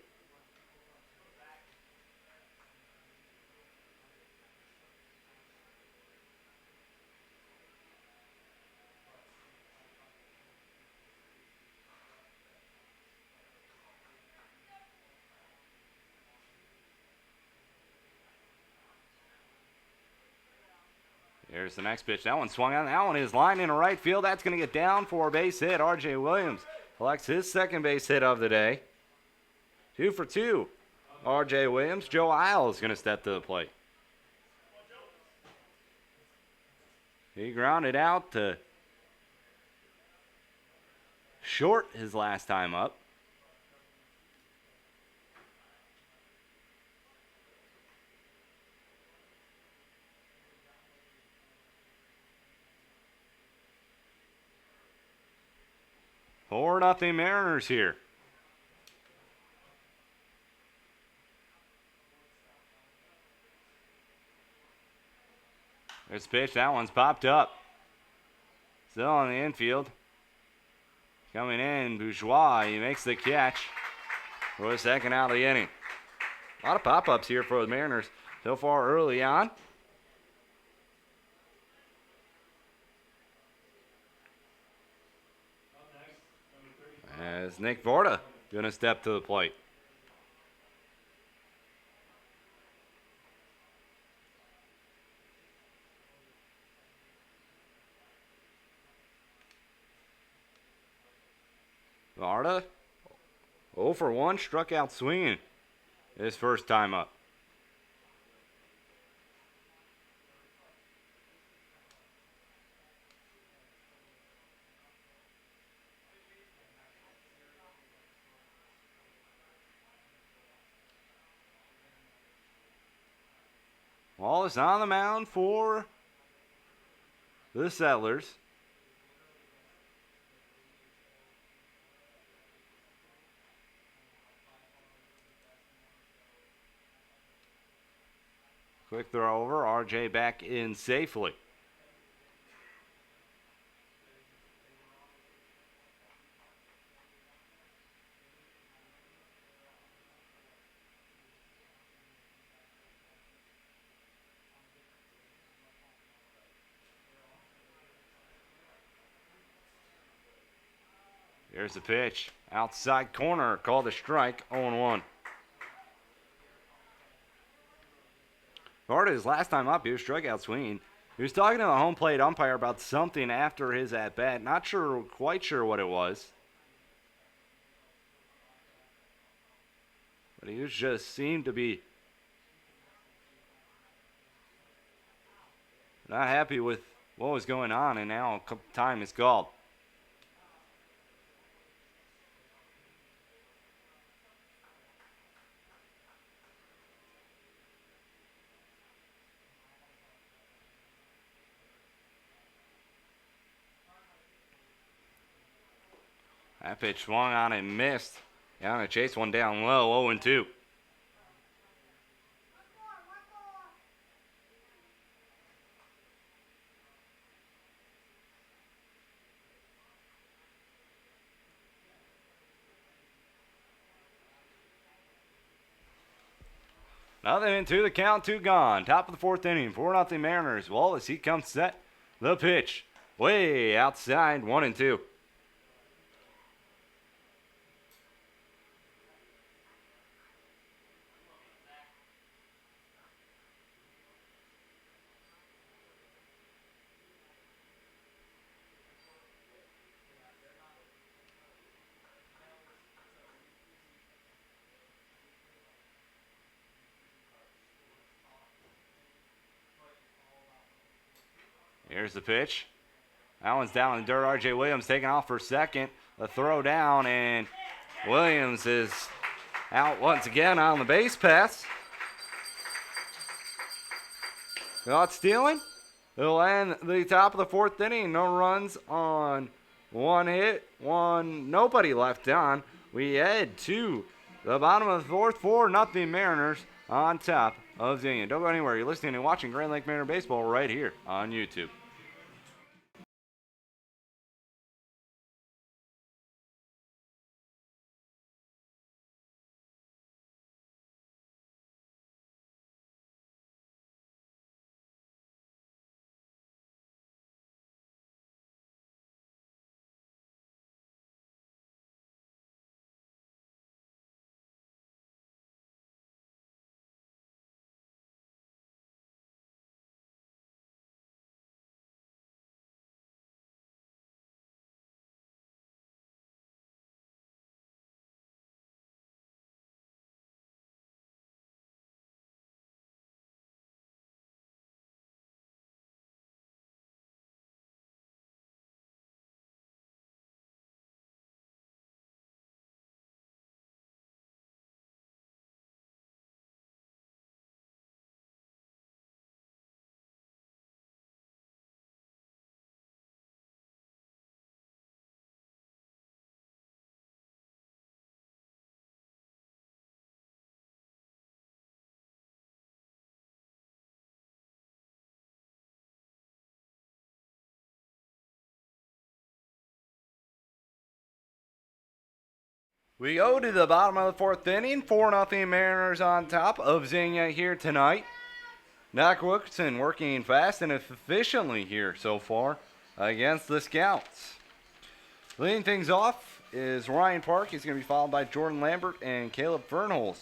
Here's the next pitch. That one swung on. That one is lined into right field. That's going to get down for a base hit. R.J. Williams collects his second base hit of the day. 2 for 2. R.J. Williams. Joe Isle is going to step to the plate. He grounded out to short his last time up. Four nothing Mariners here. There's the pitch. That one's popped up. Still on the infield. Coming in, Bourgeois. He makes the catch for the second out of the inning. A lot of pop-ups here for the Mariners so far early on. As Nick Varda going to step to the plate. Varda, 0 for 1, struck out swinging his first time up. Wallace on the mound for the Settlers. Quick throw over. RJ back in safely. Here's the pitch. Outside corner. Called a strike. 0-1. Varda, his last time up, he was struck out swinging. He was talking to the home plate umpire about something after his at-bat. Not sure, quite sure what it was. But he was just seemed to be not happy with what was going on, and now time is called. That pitch swung on and missed. Down to chase one down low, 0-2. Nothing into the count, 2 gone. Top of the 4th inning, 4-0 Mariners. Wallace, he comes set. The pitch, way outside, 1-2. Here's the pitch. That one's down in the dirt. R.J. Williams taking off for second. The throw down, and Williams is out once again on the base pass. Not stealing. It'll end the top of the 4th inning. No runs on 1 hit, nobody left on. We head to the bottom of the 4th, 4-0 Mariners on top of Xenia. Don't go anywhere. You're listening and watching Grand Lake Mariner Baseball right here on YouTube. We go to the bottom of the 4th inning. 4-0 Mariners on top of Xenia here tonight. Doc Wilkerson working fast and efficiently here so far against the Scouts. Leading things off is Ryan Park. He's going to be followed by Jordan Lambert and Caleb Fernholz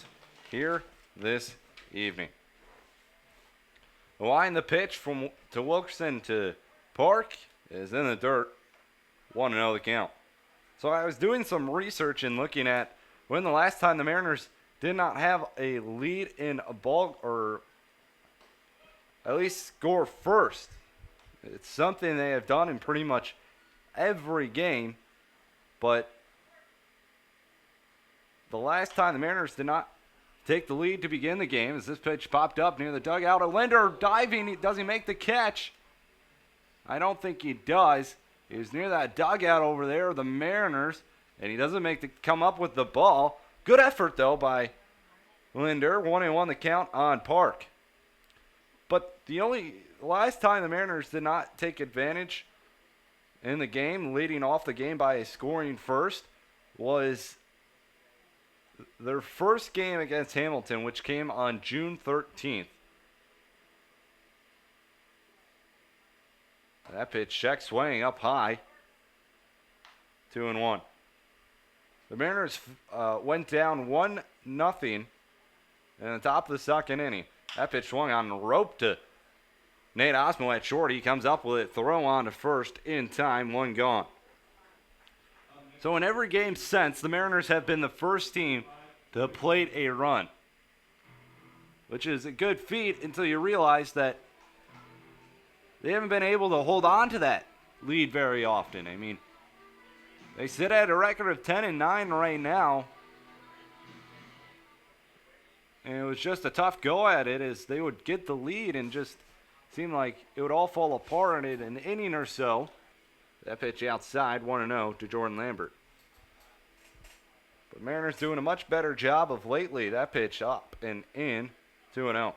here this evening. The line, the pitch to Wilkerson to Park is in the dirt. 1-0 the count. So I was doing some research and looking at when the last time the Mariners did not have a lead in a ball, or at least score first. It's something they have done in pretty much every game, but the last time the Mariners did not take the lead to begin the game, as this pitch popped up near the dugout. A Linder diving, does he make the catch? I don't think he does. He was near that dugout over there, the Mariners, and he doesn't come up with the ball. Good effort, though, by Linder. 1-1 the count on Park. But the last time the Mariners did not take advantage in the game, leading off the game by scoring first, was their first game against Hamilton, which came on June 13th. That pitch, check swing up high. 2-1. The Mariners went down 1-0 in the top of the 2nd inning. That pitch swung on the rope to Nate Osmo at short. He comes up with it, throw on to first in time, 1 gone. So in every game since, the Mariners have been the first team to plate a run, which is a good feat until you realize that they haven't been able to hold on to that lead very often. I mean, they sit at a record of 10-9 right now. And it was just a tough go at it, as they would get the lead and just seemed like it would all fall apart in an inning or so. That pitch outside, 1-0 to Jordan Lambert. The Mariners doing a much better job of lately. That pitch up and in, 2-0.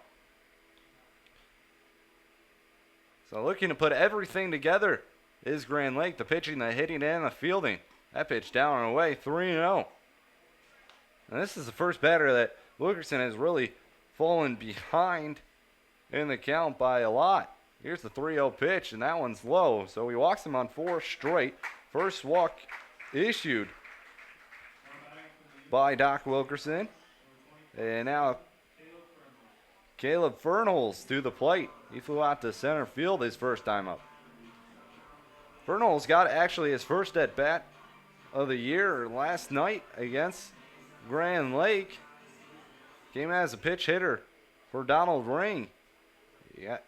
So looking to put everything together is Grand Lake. The pitching, the hitting, and the fielding. That pitch down and away, 3-0. And this is the first batter that Wilkerson has really fallen behind in the count by a lot. Here's the 3-0 pitch, and that one's low. So he walks him on 4 straight. First walk issued by Doc Wilkerson. And now Caleb Fernholz to the plate. He flew out to center field his first time up. Fernholz got actually his first at bat of the year last night against Grand Lake. Came as a pitch hitter for Donald Ring. Yeah,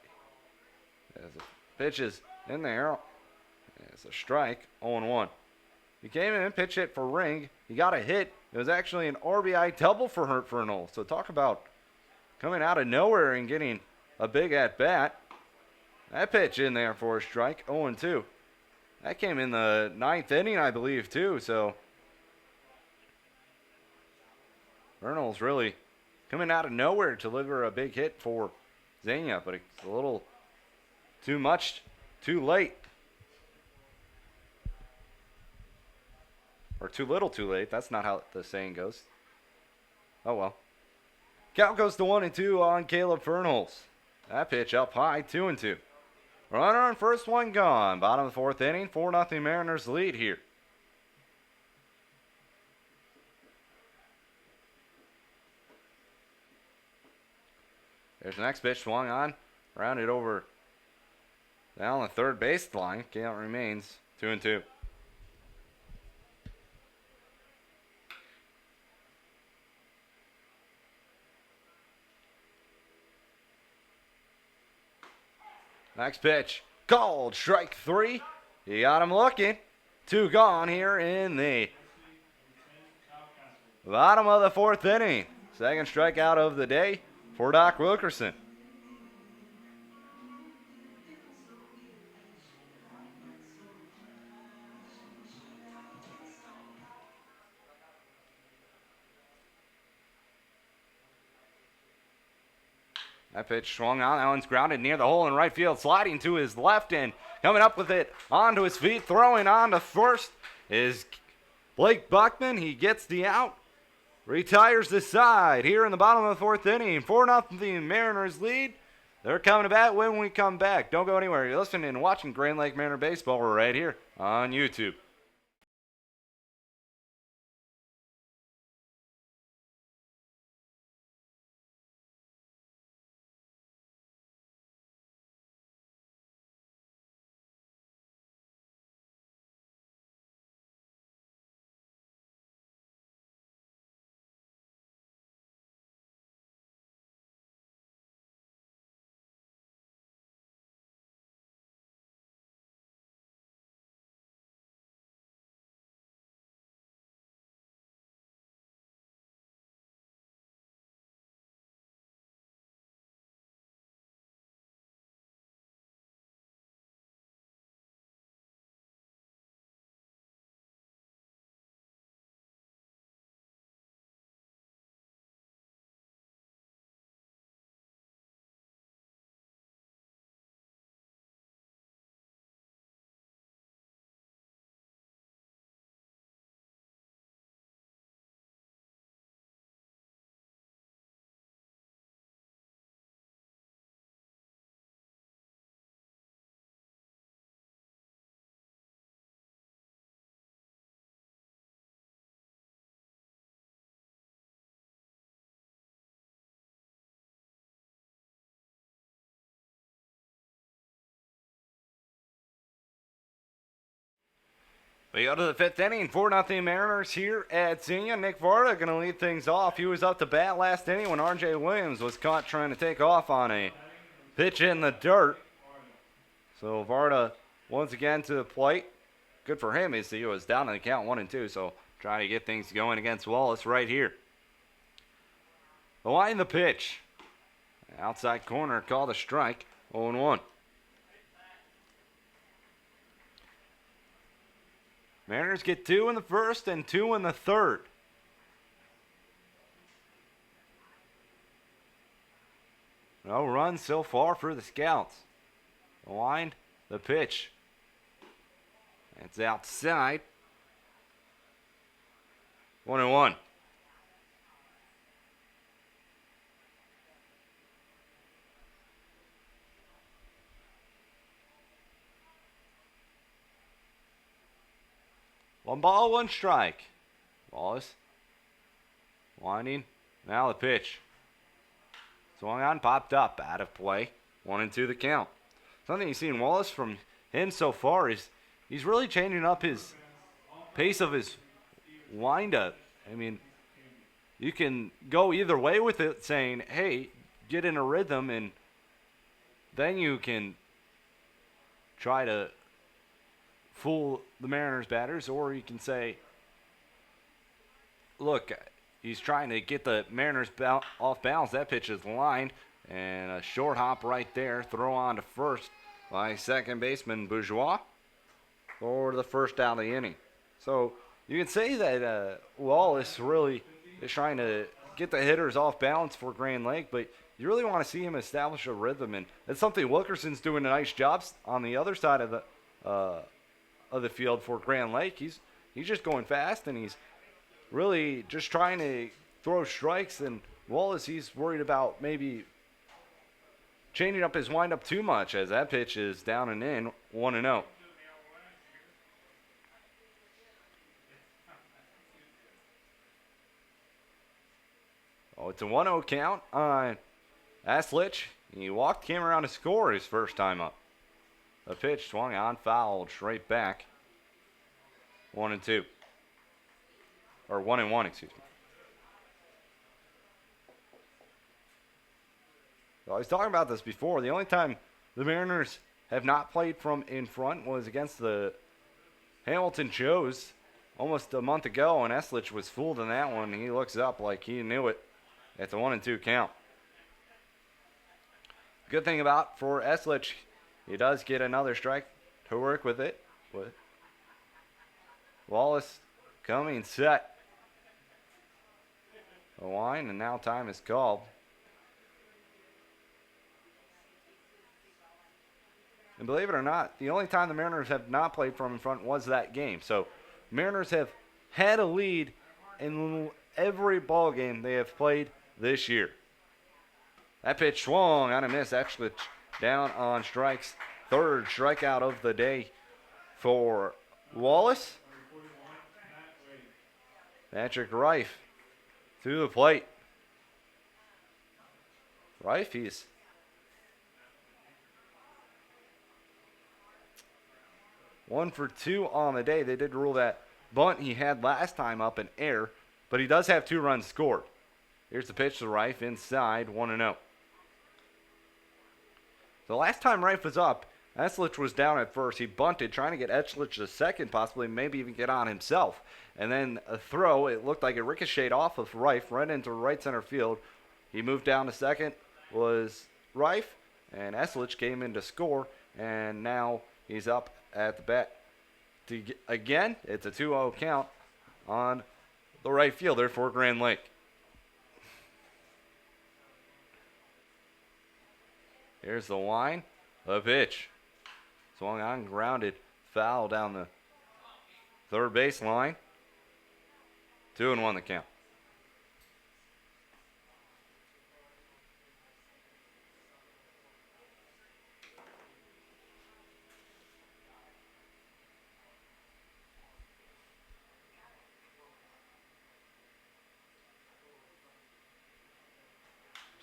as the pitch is in there. It's a strike, 0-1. He came in, pitch hit for Ring. He got a hit. It was actually an RBI double for Fernholz. So talk about coming out of nowhere and getting a big at bat. That pitch in there for a strike, 0-2. That came in the 9th inning, I believe, too. So Fernholz really coming out of nowhere to deliver a big hit for Xenia, but it's a little too much, too late. Or too little, too late. That's not how the saying goes. Oh, well. Count goes to 1-2 on Caleb Fernholz. That pitch up high, 2-2. Runner on first, one gone. Bottom of the 4th inning, 4-0 Mariners lead here. There's the next pitch swung on. Rounded over down the third base line. Count remains 2-2. Next pitch, called, strike 3. You got him looking. 2 gone here in the bottom of the 4th inning. Second strikeout of the day for Doc Wilkerson. That pitch swung on. That one's grounded near the hole in right field. Sliding to his left and coming up with it onto his feet. Throwing on to first is Blake Buckman. He gets the out. Retires the side here in the bottom of the 4th inning. 4-0 Mariners lead. They're coming to bat when we come back. Don't go anywhere. You're listening and watching Grand Lake Mariner Baseball right here on YouTube. We go to the 5th inning, 4-0 Mariners here at Xenia. Nick Varda going to lead things off. He was up to bat last inning when R.J. Williams was caught trying to take off on a pitch in the dirt. So Varda once again to the plate. Good for him as he was down in the count 1-2, so trying to get things going against Wallace right here. The line, the pitch. Outside corner called a strike, 0-1. Mariners get 2 in the first and 2 in the third. No runs so far for the Scouts. The line, the pitch. It's outside. 1-1. One ball, one strike. Wallace winding. Now the pitch. Swung on, popped up, out of play. 1-2 the count. Something you see in Wallace from him so far is he's really changing up his pace of his windup. I mean, you can go either way with it, saying, hey, get in a rhythm, and then you can try to fool the Mariners batters, or you can say, look, he's trying to get the Mariners off balance. That pitch is lined, and a short hop right there. Throw on to first by second baseman Bourgeois for the first out of the inning. So you can say that Wallace really is trying to get the hitters off balance for Grand Lake, but you really want to see him establish a rhythm, and it's something Wilkerson's doing a nice job on the other side of the field for Grand Lake. He's just going fast, and he's really just trying to throw strikes, and Wallace, he's worried about maybe changing up his windup too much, as that pitch is down and in, 1-0. Oh, it's a 1-0 count on Aslich. He walked, came around to score his first time up. The pitch swung on, fouled straight back. 1-2. Or 1-1, excuse me. So I was talking about this before. The only time the Mariners have not played from in front was against the Hamilton Joes almost a month ago, and Eslich was fooled in that one. He looks up like he knew it. It's a 1-2 count. Good thing about for Eslich, he does get another strike to work with it. Wallace coming set. A line, and now time is called. And believe it or not, the only time the Mariners have not played from in front was that game. So Mariners have had a lead in every ball game they have played this year. That pitch swung on a miss. Actually down on strikes. Third strikeout of the day for Wallace. Patrick Reif to the plate. Reif, he's one for two on the day. They did rule that bunt he had last time up in air, but he does have 2 runs scored. Here's the pitch to Reif inside, 1-0. The last time Reif was up, Eslich was down at first. He bunted, trying to get Eslich to second, possibly maybe even get on himself. And then a throw, it looked like it ricocheted off of Reif right into right center field. He moved down to second, was Reif, and Eslich came in to score, and now he's up at the bat. Again, it's a 2-0 count on the right fielder for Grand Lake. Here's the line, the pitch. Swung on, grounded, foul down the third base line. 2-1 the count.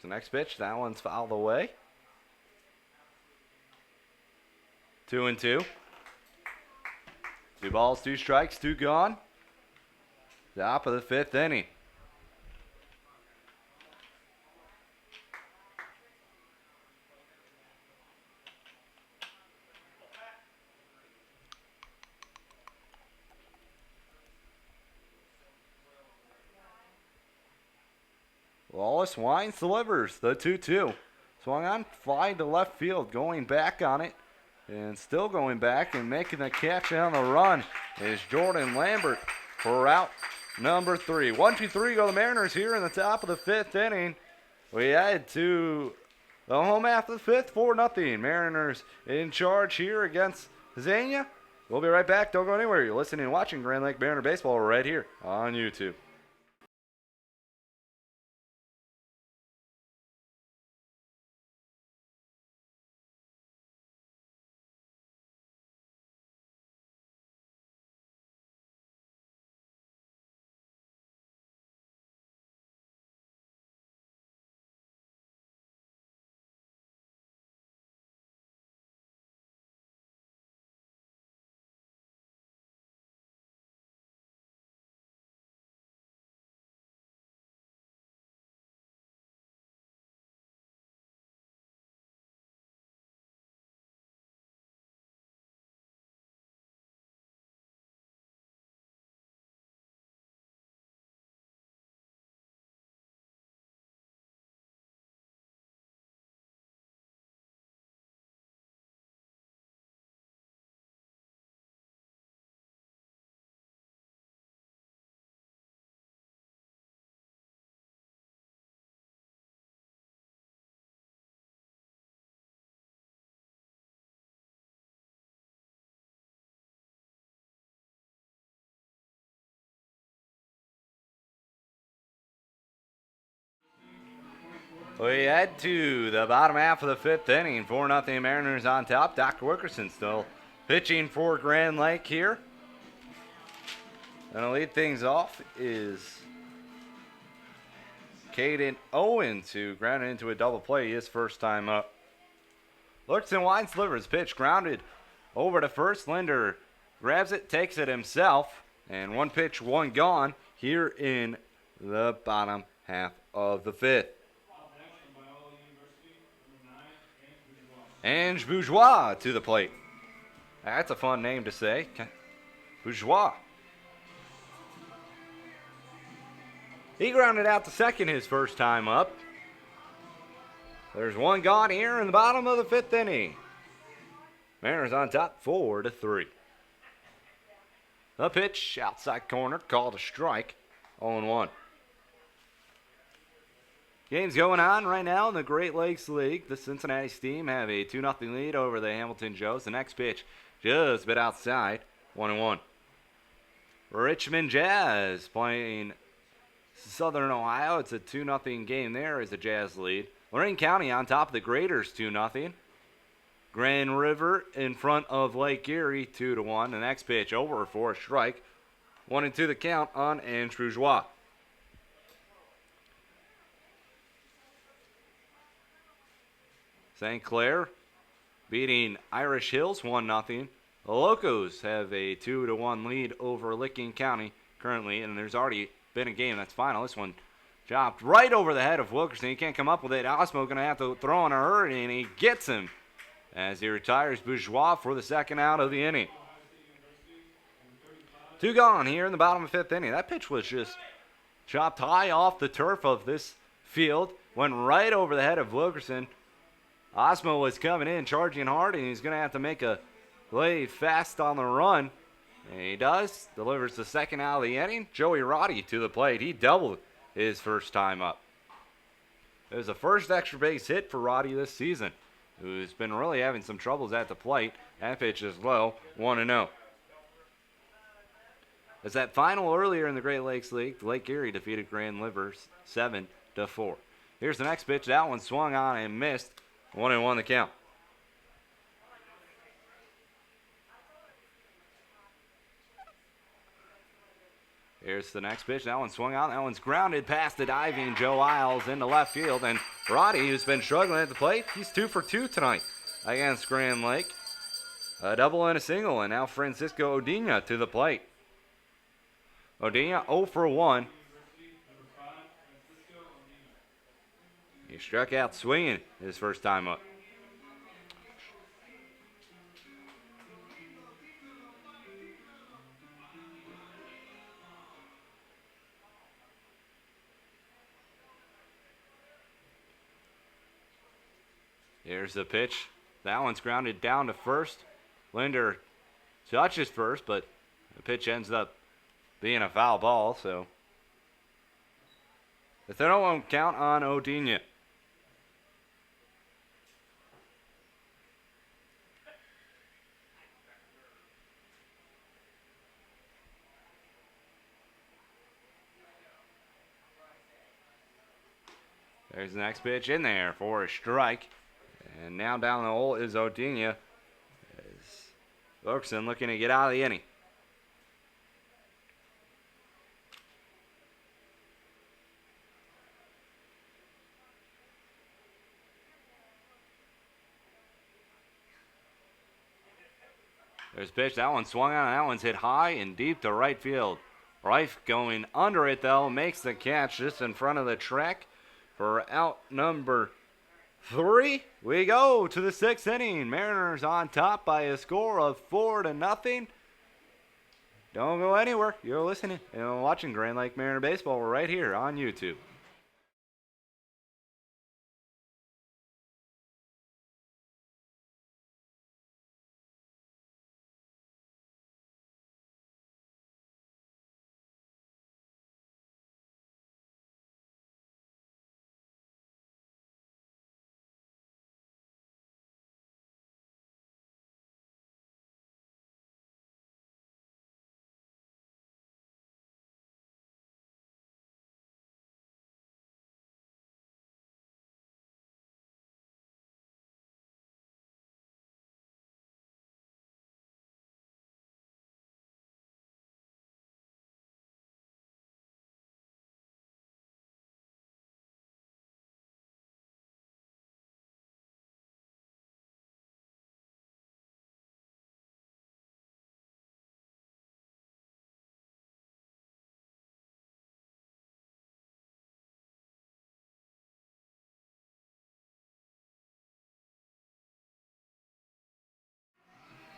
The next pitch, that one's fouled away. 2-2. 2 balls, 2 strikes, 2 gone. Top of the 5th inning. Wallace winds, delivers the 2-2. Swung on, fly to left field, going back on it. And still going back and making the catch on the run is Jordan Lambert for out number 3. 1-2-3 go the Mariners here in the top of the 5th inning. We head to The home half of the fifth, 4-0. Mariners in charge here against Xenia. We'll be right back. Don't go anywhere. You're listening and watching Grand Lake Mariner Baseball right here on YouTube. We head to the bottom half of the fifth inning. 4-0 Mariners on top. Dr. Wilkerson still pitching for Grand Lake here. And to lead things off is Caden Owens, who grounded into a double play his first time up. Wilkerson winds, delivers pitch, grounded over to first. Linder grabs it, takes it himself, and one pitch, one gone here in the bottom half of the fifth. Ange Bourgeois to the plate. That's a fun name to say. Bourgeois. He grounded out to second his first time up. There's one gone here in the bottom of the fifth inning. Mariners on top, 4-3. The pitch, outside corner, called a strike, 0-1. Game's going on right now in the Great Lakes League. The Cincinnati Steam have a 2-0 lead over the Hamilton Joes. The next pitch just a bit outside, 1-1. Richmond Jazz playing Southern Ohio. It's a 2-0 game there as the Jazz lead. Lorraine County on top of the Graders, 2-0. Grand River in front of Lake Erie, 2-1. The next pitch over for a strike. 1-2 the count on Ange Bourgeois. St. Clair beating Irish Hills 1-0. The Locos have a 2-1 lead over Licking County currently, and there's already been a game that's final. This one chopped right over the head of Wilkerson. He can't come up with it. Osmo going to have to throw in a hurry, and he gets him as he retires Bourgeois for the second out of the inning. Two gone here in the bottom of the fifth inning. That pitch was just chopped high off the turf of this field, went right over the head of Wilkerson. Osmo was coming in, charging hard, and he's going to have to make a play fast on the run. And he does. Delivers the second out of the inning. Joey Roddy to the plate. He doubled his first time up. It was the first extra base hit for Roddy this season, who's been really having some troubles at the plate. That pitch is low, 1-0. As that final earlier in the Great Lakes League, Lake Erie defeated Grand Livers 7-4. Here's the next pitch. That one swung on and missed. 1-1 the count. Here's the next pitch. That one swung out. That one's grounded past the diving Joe Isles into left field. And Roddy, who's been struggling at the plate, he's 2 for 2 tonight against Grand Lake. A double and a single. And now Francisco Odina to the plate. Odina 0 for 1. He struck out swinging his first time up. Here's the pitch. That one's grounded down to first. Linder touches first, but the pitch ends up being a foul ball, so the 3-0 count on Odina. There's the next pitch in there for a strike. And now down the hole is Xenia. Wilkerson looking to get out of the inning. There's a pitch. That one swung on. That one's hit high and deep to right field. Reif going under it, though, makes the catch just in front of the track for out number 3. We go to the 6th inning. Mariners on top by a score of 4-0. Don't go anywhere. You're listening and watching Grand Lake Mariner Baseball. We're right here on YouTube.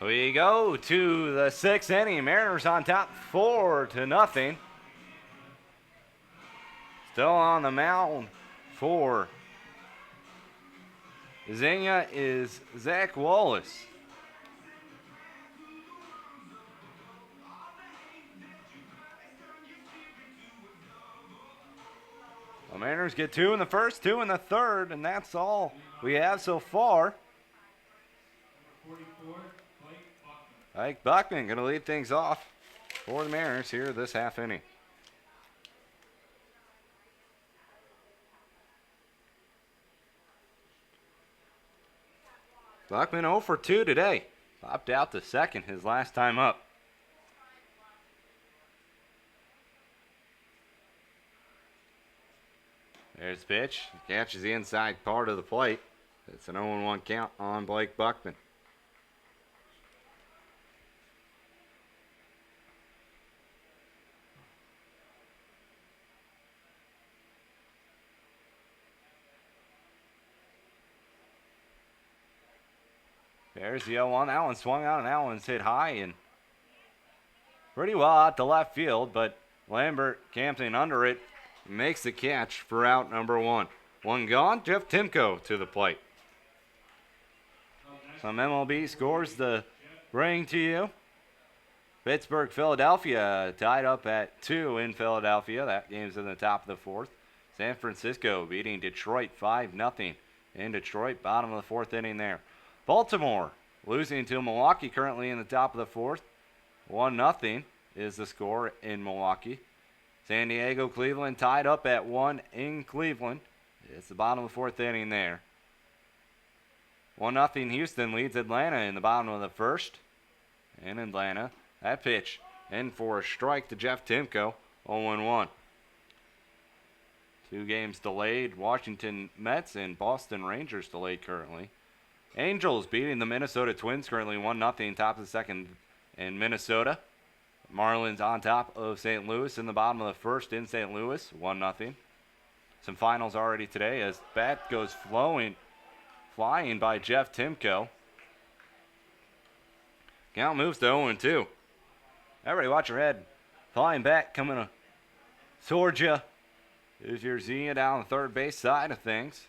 We go to the 6th inning. Mariners on top 4-0. Still on the mound for Xenia is Zach Wallace. The Mariners get 2 in the first, 2 in the third, and that's all we have so far. Number 44, Blake Buckman going to lead things off for the Mariners here this half inning. Buckman 0 for 2 today. Popped out to second his last time up. There's the pitch. Catches the inside part of the plate. It's an 0-1 count on Blake Buckman. There's the 0-1. That one swung out and that one's hit high and pretty well out to left field, but Lambert camping under it makes the catch for out number 1. One gone. Jeff Timko to the plate. Some MLB scores to bring to you. Pittsburgh, Philadelphia tied up at 2 in Philadelphia. That game's in the top of the 4th. San Francisco beating Detroit 5-0 in Detroit. Bottom of the 4th inning there. Baltimore losing to Milwaukee currently in the top of the 4th. 1-0 is the score in Milwaukee. San Diego, Cleveland tied up at 1 in Cleveland. It's the bottom of the 4th inning there. 1-0 Houston leads Atlanta in the bottom of the 1st. In Atlanta, that pitch in for a strike to Jeff Timko, 0-1. 2 games delayed. Washington Mets and Boston Rangers delayed currently. Angels beating the Minnesota Twins currently 1-0 top of the 2nd in Minnesota. Marlins on top of St. Louis in the bottom of the 1st in St. Louis, 1-0. Some finals already today as bat goes flying by Jeff Timko. Count moves to 0-2. Everybody watch your head. Flying back coming towards you is your Xenia down the third base side of things.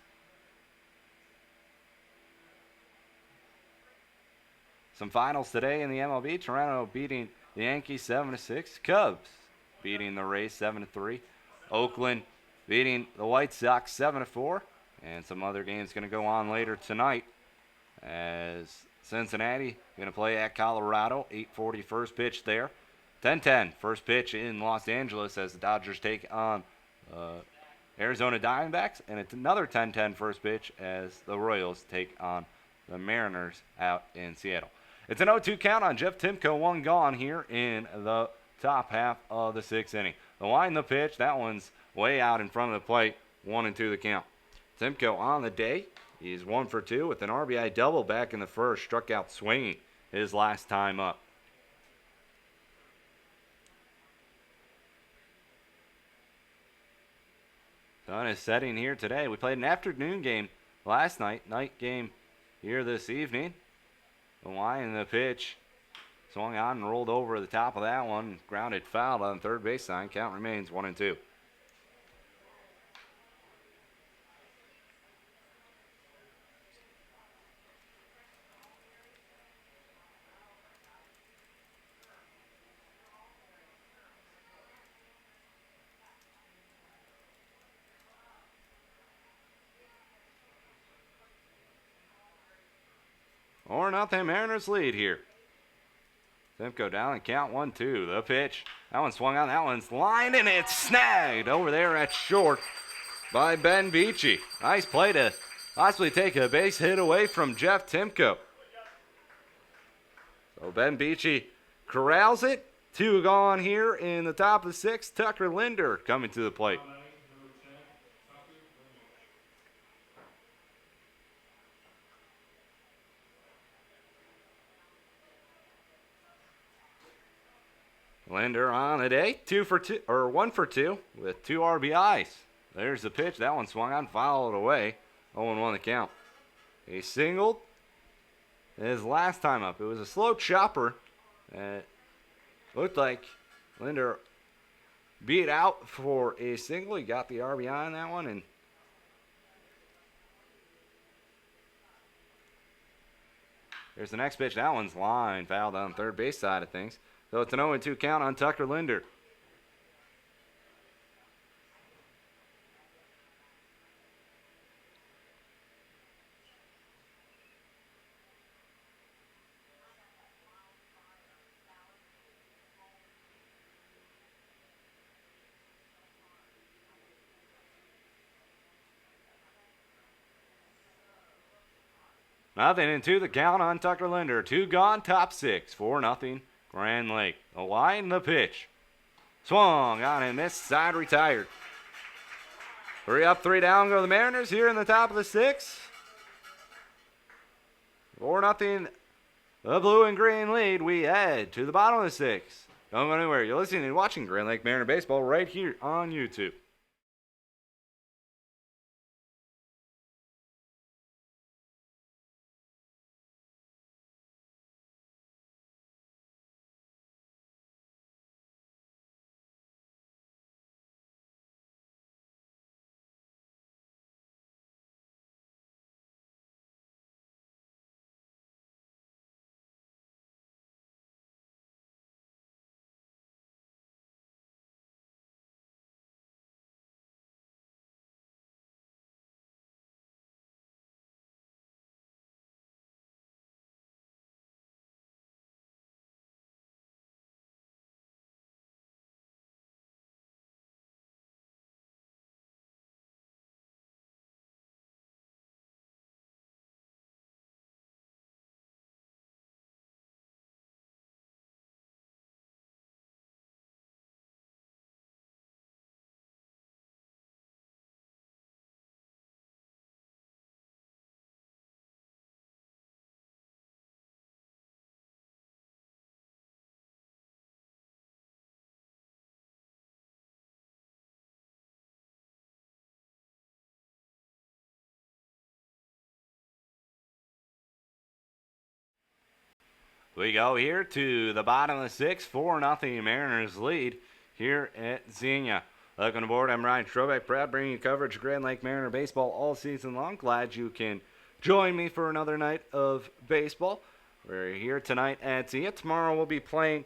Some finals today in the MLB. Toronto beating the Yankees 7-6. Cubs beating the Rays 7-3. Oakland beating the White Sox 7-4. And some other games going to go on later tonight as Cincinnati going to play at Colorado. 8:40 first pitch there. 10:10 first pitch in Los Angeles as the Dodgers take on Arizona Diamondbacks, and it's another 10-10 first pitch as the Royals take on the Mariners out in Seattle. It's an 0-2 count on Jeff Timko, one gone here in the top half of the 6th inning. The line, the pitch, that one's way out in front of the plate, 1-2 the count. Timko on the day, he's 1 for 2 with an RBI double back in the first, struck out swinging his last time up. Sun is setting here today. We played an afternoon game last night, night game here this evening. The line, the pitch, swung on and rolled over the top of that one, grounded foul on the third base line. Count remains 1-2. Or nothing, Mariners lead here. Timko down and count 1-2. The pitch. That one swung on. That one's lined and it's snagged over there at short by Ben Beachy. Nice play to possibly take a base hit away from Jeff Timko. So Ben Beachy corrals it. 2 gone here in the top of the 6th. Tucker Linder coming to the plate. Linder on the day, 1 for 2 with 2 RBIs. There's the pitch. That one swung on, fouled away. 0-1 the count. He singled his last time up. It was a slow chopper. It looked like Linder beat out for a single. He got the RBI on that one, and there's the next pitch. That one's line fouled on the third base side of things. So it's an 0-2 count on Tucker Linder. Nothing into the count on Tucker Linder. 2 gone, top 6, 4-0. Grand Lake. The line, the pitch. Swung on and missed, side retired. 3 up, 3 down go the Mariners here in the top of the 6th. 4-0. The blue and green lead. We head to the bottom of the 6th. Don't go anywhere. You're listening and watching Grand Lake Mariner Baseball right here on YouTube. We go here to the bottom of the 6th, 4-0 Mariners lead here at Xenia. Welcome aboard, I'm Ryan Strobeck, proud bringing you coverage of Grand Lake Mariner baseball all season long. Glad you can join me for another night of baseball. We're here tonight at Xenia. Tomorrow we'll be playing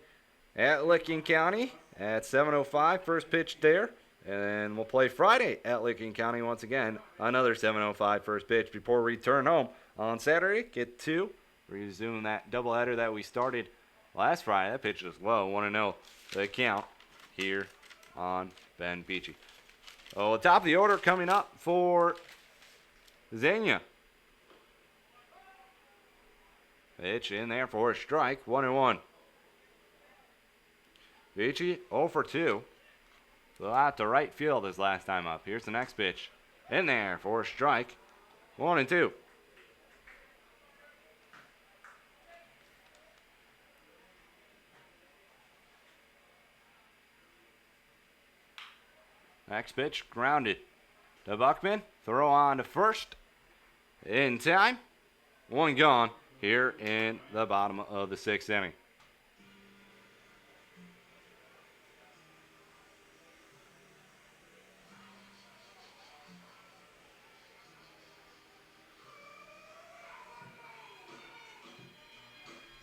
at Licking County at 7:05, first pitch there. And we'll play Friday at Licking County once again, another 7:05 first pitch before we return home on Saturday. Get to resume that doubleheader that we started last Friday. That pitch was low. 1-0 the count here on Ben Beachy. Oh, top of the order coming up for Xenia. Pitch in there for a strike. 1-1. Vici 0 for 2. So out to right field his last time up. Here's the next pitch. In there for a strike. 1-2. Next pitch grounded to Buckman. Throw on to first. In time. One gone here in the bottom of the 6th inning.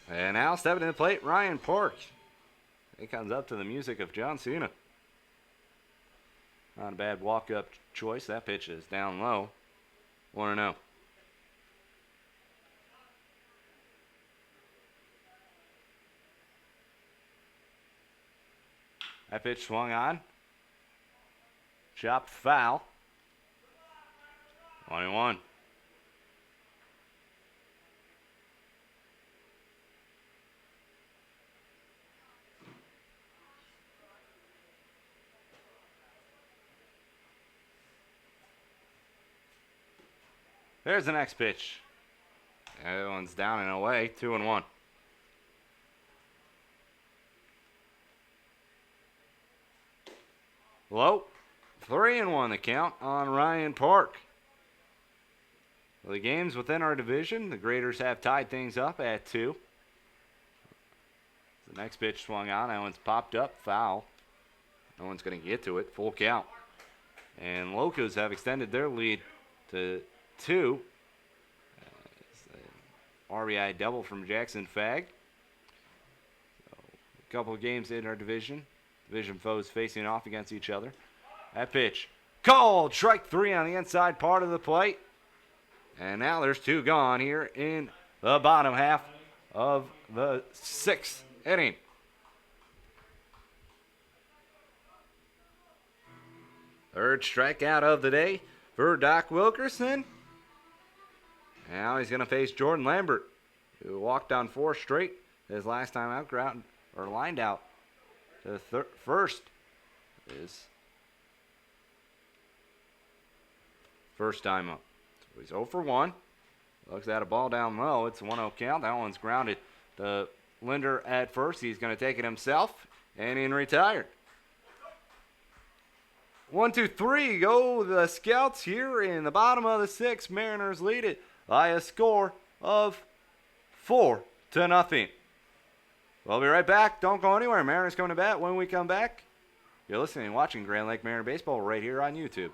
And now stepping to the plate, Ryan Park. He comes up to the music of John Cena. Not a bad walk-up choice. That pitch is down low. 1-0. That pitch swung on. Chopped foul. 1-1. There's the next pitch. That one's down and away. 2-1. Low. 3-1 the count on Ryan Park. Well, the games within our division, the Graders have tied things up at 2. The next pitch swung on. That one's popped up. Foul. No one's going to get to it. Full count. And Locos have extended their lead to 2. RBI double from Jackson Fagg. So, a couple of games in our division. Division foes facing off against each other. That pitch called. Strike 3 on the inside part of the plate. And now there's 2 gone here in the bottom half of the 6th inning. Third strikeout of the day for Doc Wilkerson. Now he's going to face Jordan Lambert, who walked on 4 straight his last time out, lined out to first. His first time up. So he's 0 for 1. Looks at a ball down low. It's a 1-0 count. That one's grounded to Linder at first. He's going to take it himself and in retired. 1-2-3 go the Scouts here in the bottom of the 6th. Mariners lead it by a score of 4-0. We'll be right back. Don't go anywhere. Mariners coming to bat when we come back. You're listening and watching Grand Lake Mariner Baseball right here on YouTube.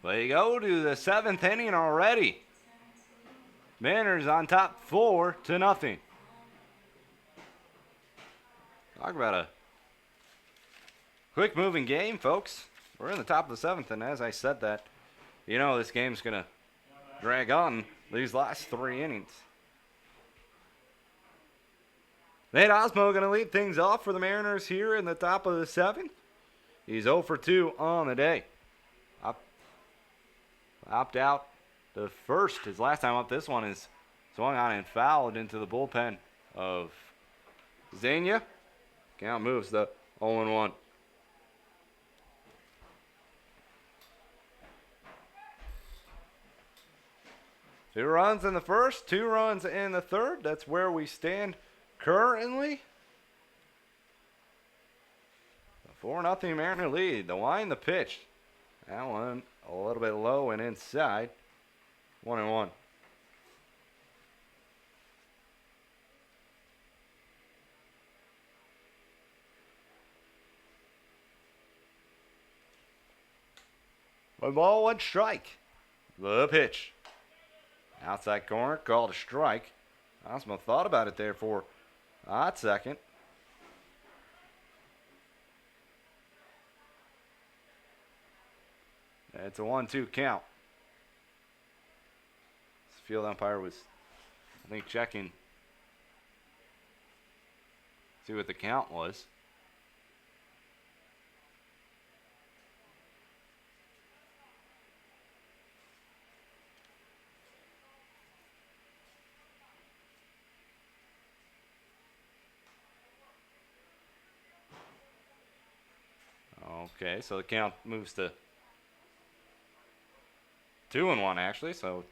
They go to the 7th inning already. Mariners on top 4-0. Talk about a quick moving game, folks. We're in the top of the 7th, and as I said that, you know this game's going to drag on these last 3 innings. Nate Osmo going to lead things off for the Mariners here in the top of the 7th. He's 0 for 2 on the day. Opt out the first. His last time up, this one is swung on and fouled into the bullpen of Xenia. Count moves to 0-1. 2 runs in the first, 2 runs in the third. That's where we stand currently. 4-0 Mariner lead. The line, the pitch. That one a little bit low and inside. 1-1. One ball, one strike. The pitch. Outside corner, called a strike. Osmo thought about it there for a hot second. It's a 1-2 count. This field umpire was, I think, checking, see what the count was. Okay, so the count moves to 2-1 actually, so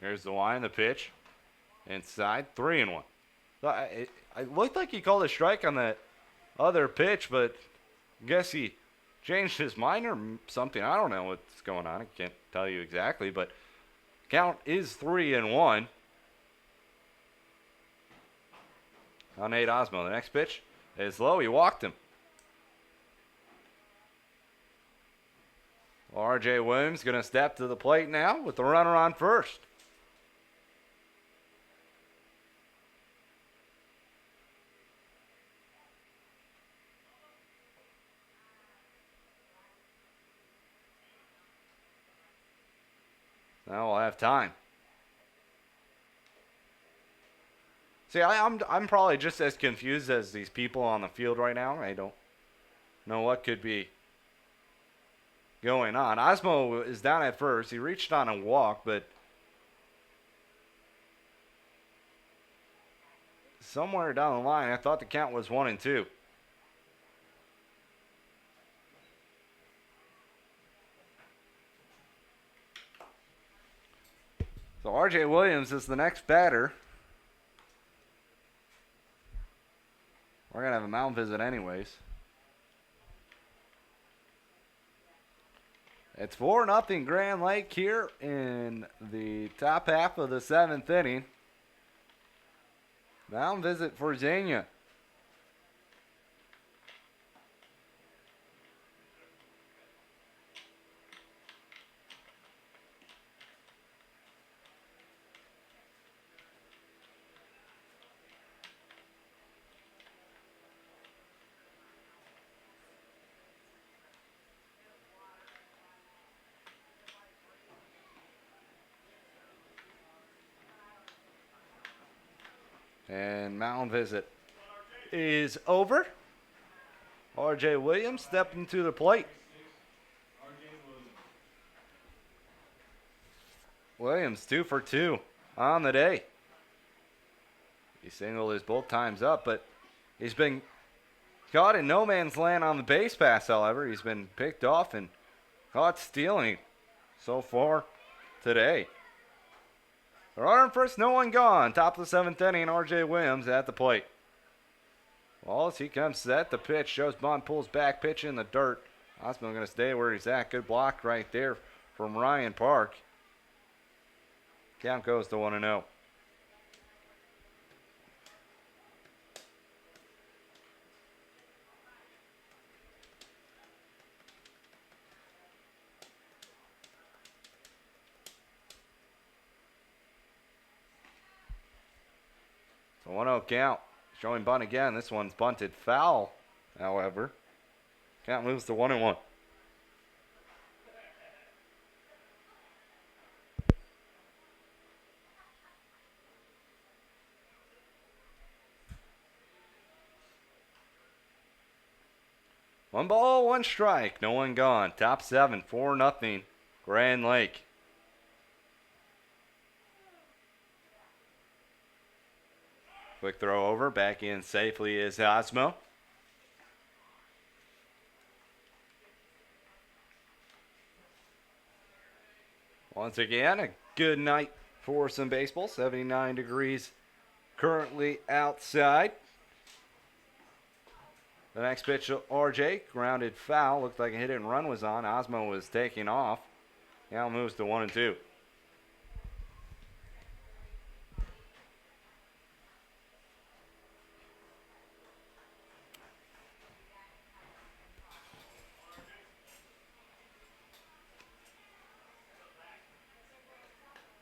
here's the line, the pitch. Inside, 3-1. So I looked like he called a strike on that other pitch, but I guess he changed his mind or something. I don't know what's going on. I can't tell you exactly, but count is 3-1. On Nate Osmo. The next pitch is low. He walked him. R.J. Williams going to step to the plate now with the runner on first. Now we'll have time. See, I'm probably just as confused as these people on the field right now. I don't know what could be going on. Osmo is down at first. He reached on a walk, but somewhere down the line, I thought the count was 1-2. So R.J. Williams is the next batter. We're going to have a mound visit anyways. It's 4-0 Grand Lake here in the top half of the 7th inning. Mound visit for Xenia. And mound visit is over. R.J. Williams stepping to the plate. Williams 2 for 2 on the day. He singled his both times up, but he's been caught in no man's land on the base pass, however. He's been picked off and caught stealing so far today. The runner first, no one gone. Top of the 7th inning, R.J. Williams at the plate. Well, as he comes set, the pitch shows Bond pulls back, pitch in the dirt. Osmo going to stay where he's at. Good block right there from Ryan Park. Count goes to 1-0. So 1-0 count. Showing bunt again. This one's bunted foul, however. Count moves to 1-1. One ball, one strike. No one gone. Top 7, 4-0. Grand Lake. Quick throw over. Back in safely is Osmo. Once again, a good night for some baseball. 79 degrees currently outside. The next pitch to RJ, grounded foul. Looked like a hit and run was on. Osmo was taking off. Now moves to 1-2.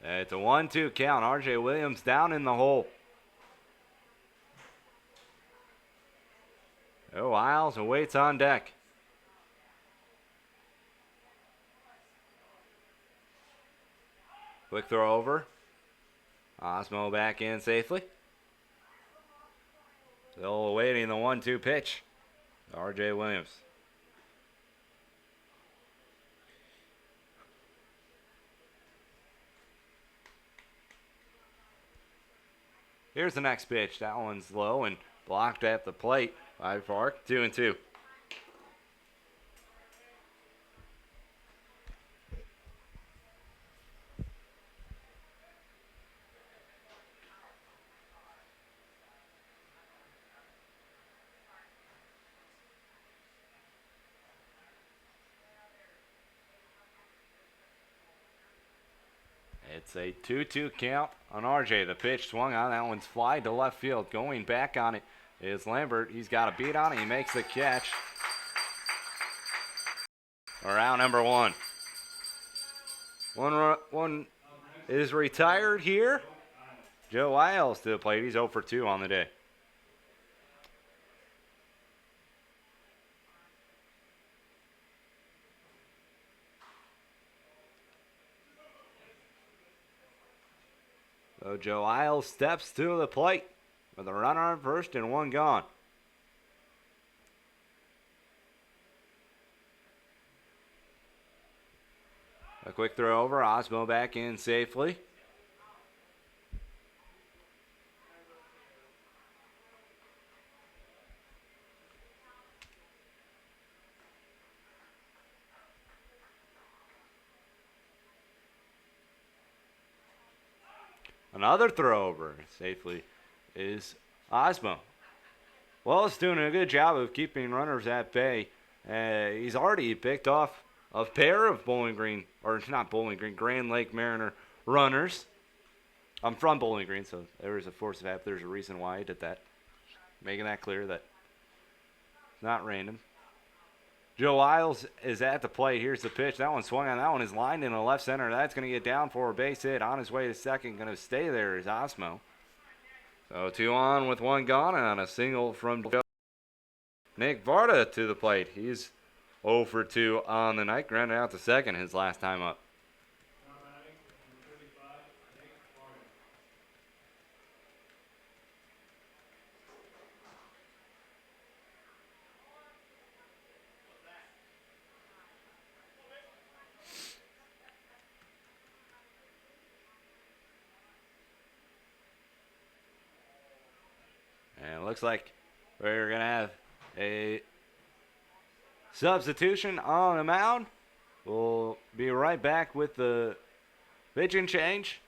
It's a 1-2 count. RJ Williams down in the hole. Oh, Isles awaits on deck. Quick throw over. Osmo back in safely. Still awaiting the 1-2 pitch. RJ Williams. Here's the next pitch. That one's low and blocked at the plate by Park. 2-2. It's a 2-2 count on RJ. The pitch swung on. That one's fly to left field. Going back on it is Lambert. He's got a beat on it. He makes the catch. Around number one. One is retired here. Joe Isles to the plate. He's 0 for 2 on the day. So Joe Isles steps to the plate with a runner on first and one gone. A quick throw over. Osmo back in safely. Another throw over safely is Osmo. Well, it's doing a good job of keeping runners at bay. He's already picked off a pair of Bowling Green, or not Bowling Green, Grand Lake Mariner runners. I'm from Bowling Green, so there is a force of habit. There's a reason why I did that. Making that clear that it's not random. Joe Isles is at the plate. Here's the pitch. That one swung on. That one is lined in the left center. That's going to get down for a base hit. On his way to second. Going to stay there is Osmo. So 2 on with 1 gone on a single from Nick Varda to the plate. He's 0 for 2 on the night. Grounded out to second his last time up. And it looks like we're going to have a substitution on the mound. We'll be right back with the pitching change.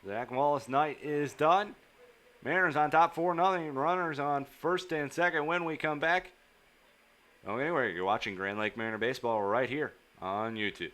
Zach Wallace' night is done. Mariners on top 4-0. Runners on first and second when we come back. Don't go anywhere. You're watching Grand Lake Mariner Baseball right here on YouTube.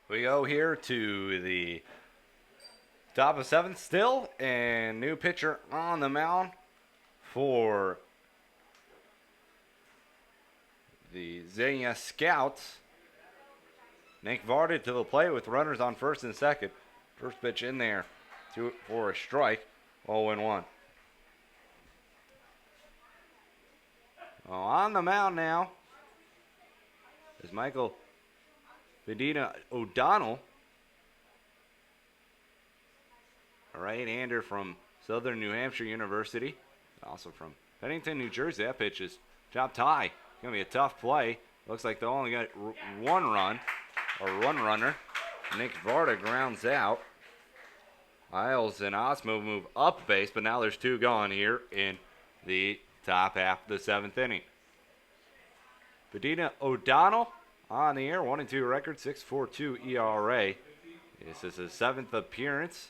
We go here to the top of seventh still, and new pitcher on the mound for the Xenia Scouts. Nick Varda to the plate with runners on first and second. First pitch in there for a strike. 0-1. On the mound now is Michael Medina O'Donnell, a right-hander from Southern New Hampshire University, also from Pennington, New Jersey. That pitch is chopped high. Going to be a tough play. Looks like they only got one run, or one runner. Nick Varda grounds out. Isles and Osmo move up base, but now there's two gone here in the top half of the seventh inning. Medina O'Donnell on the air, 1-2 record, 6.42 ERA. This is his seventh appearance.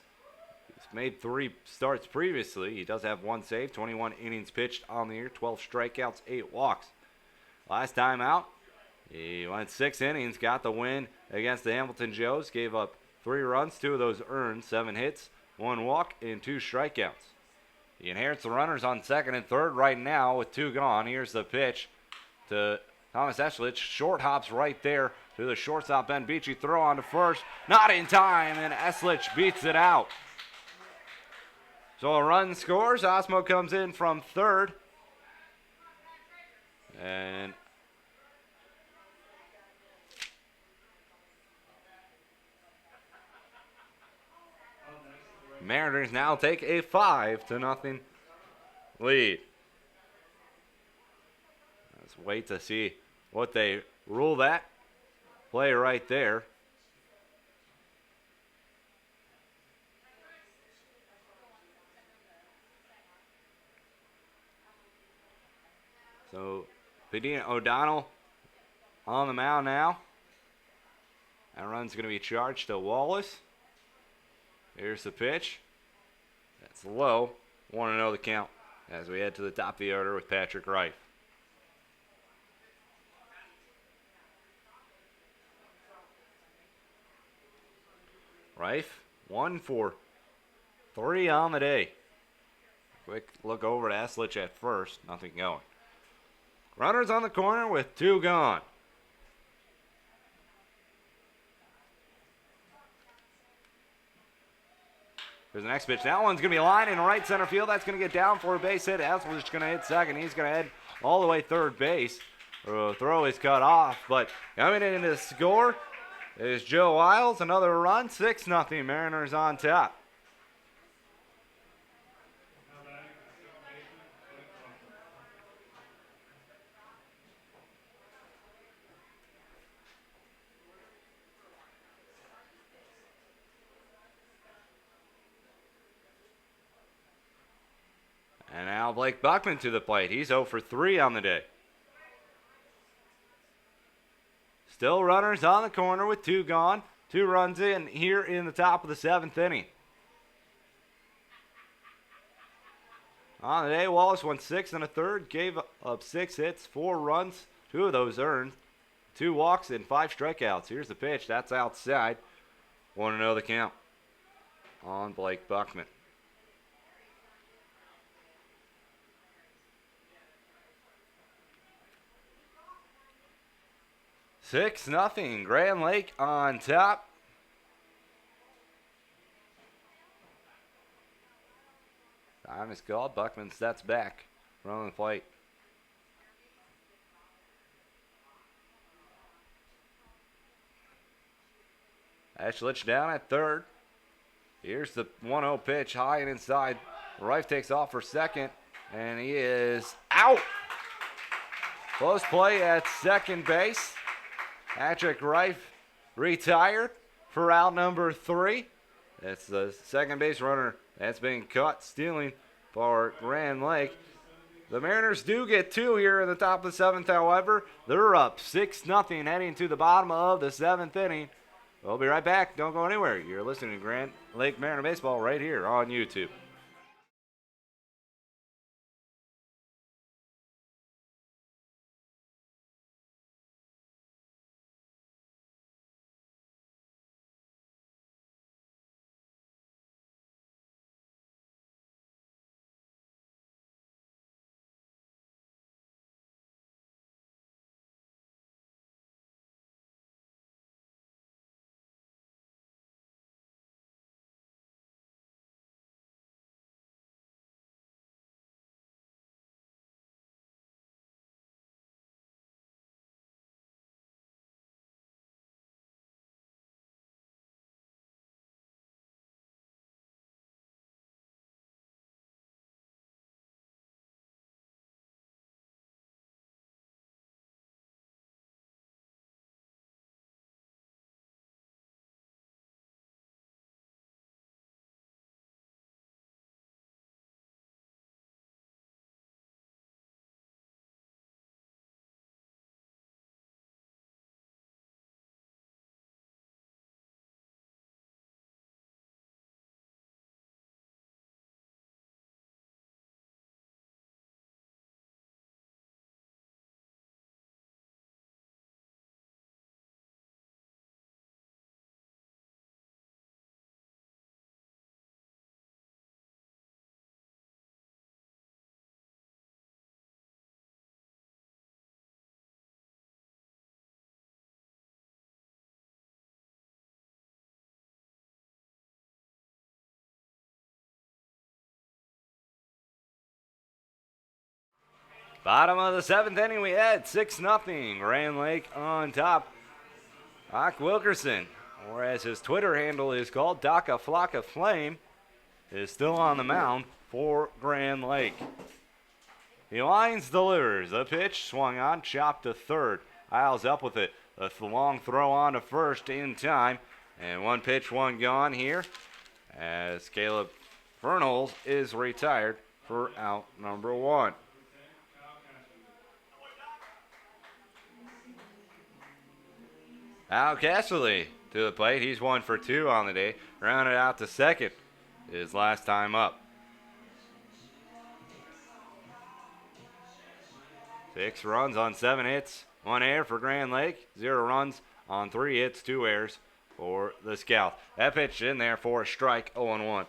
He's made 3 starts previously. He does have 1 save, 21 innings pitched on the year, 12 strikeouts, 8 walks. Last time out, he went 6 innings, got the win against the Hamilton Joes, gave up 3 runs, 2 of those earned, 7 hits, 1 walk, and 2 strikeouts. He inherits the runners on second and third right now with 2 gone. Here's the pitch to Thomas Eschlich. Short hops right there to the shortstop, Ben Beachy. Throw on to first. Not in time, and Eschlich beats it out. So a run scores. Osmo comes in from third. And Mariners now take a 5-0 lead. Let's wait to see what they rule that play right there. So Medina O'Donnell on the mound now. That run's going to be charged to Wallace. Here's the pitch. That's low. 1-0 the count as we head to the top of the order with Patrick Reif. Reif, 1 for 3 on the day. Quick look over to Eschlich at first. Nothing going. Runners on the corner with 2 gone. Here's the next pitch. That one's going to be lined in right center field. That's going to get down for a base hit. Eschlich going to hit second. He's going to head all the way third base. Throw is cut off, but coming in to score is Joe Isles. Another run. 6-0. Mariners on top. And now Blake Buckman to the plate. He's 0 for 3 on the day. Still runners on the corner with 2 gone. 2 runs in here in the top of the 7th inning. On the day, Wallace went 6 1/3, gave up 6 hits, 4 runs, 2 of those earned, 2 walks, and 5 strikeouts. Here's the pitch. That's outside. 1-0 the count on Blake Buckman. Six nothing. Grand Lake on top. Time is called. Buckman steps back from the plate. Eschlich down at third. Here's the 1-0 pitch, high and inside. Reif takes off for second, and he is out. Close play at second base. Patrick Reif retired for out number 3. That's the second base runner that's being cut, stealing for Grand Lake. The Mariners do get 2 here in the top of the 7th, however. They're up 6-0 heading to the bottom of the 7th inning. We'll be right back. Don't go anywhere. You're listening to Grand Lake Mariner Baseball right here on YouTube. Bottom of the 7th inning, we had 6-0. Grand Lake on top. Doc Wilkerson, or as his Twitter handle is called, Doc a Flock of Flame, is still on the mound for Grand Lake. He lines, delivers. The pitch swung on, chopped to third. Isles up with it. A long throw on to first in time. And one pitch, one gone here as Caleb Fernals is retired for out number 1. Al Casserly to the plate. He's 1 for 2 on the day. Rounded out to second his last time up. 6 runs on 7 hits, 1 error for Grand Lake. 0 runs on 3 hits, 2 errors for the Scouts. That pitch in there for a strike, 0-1.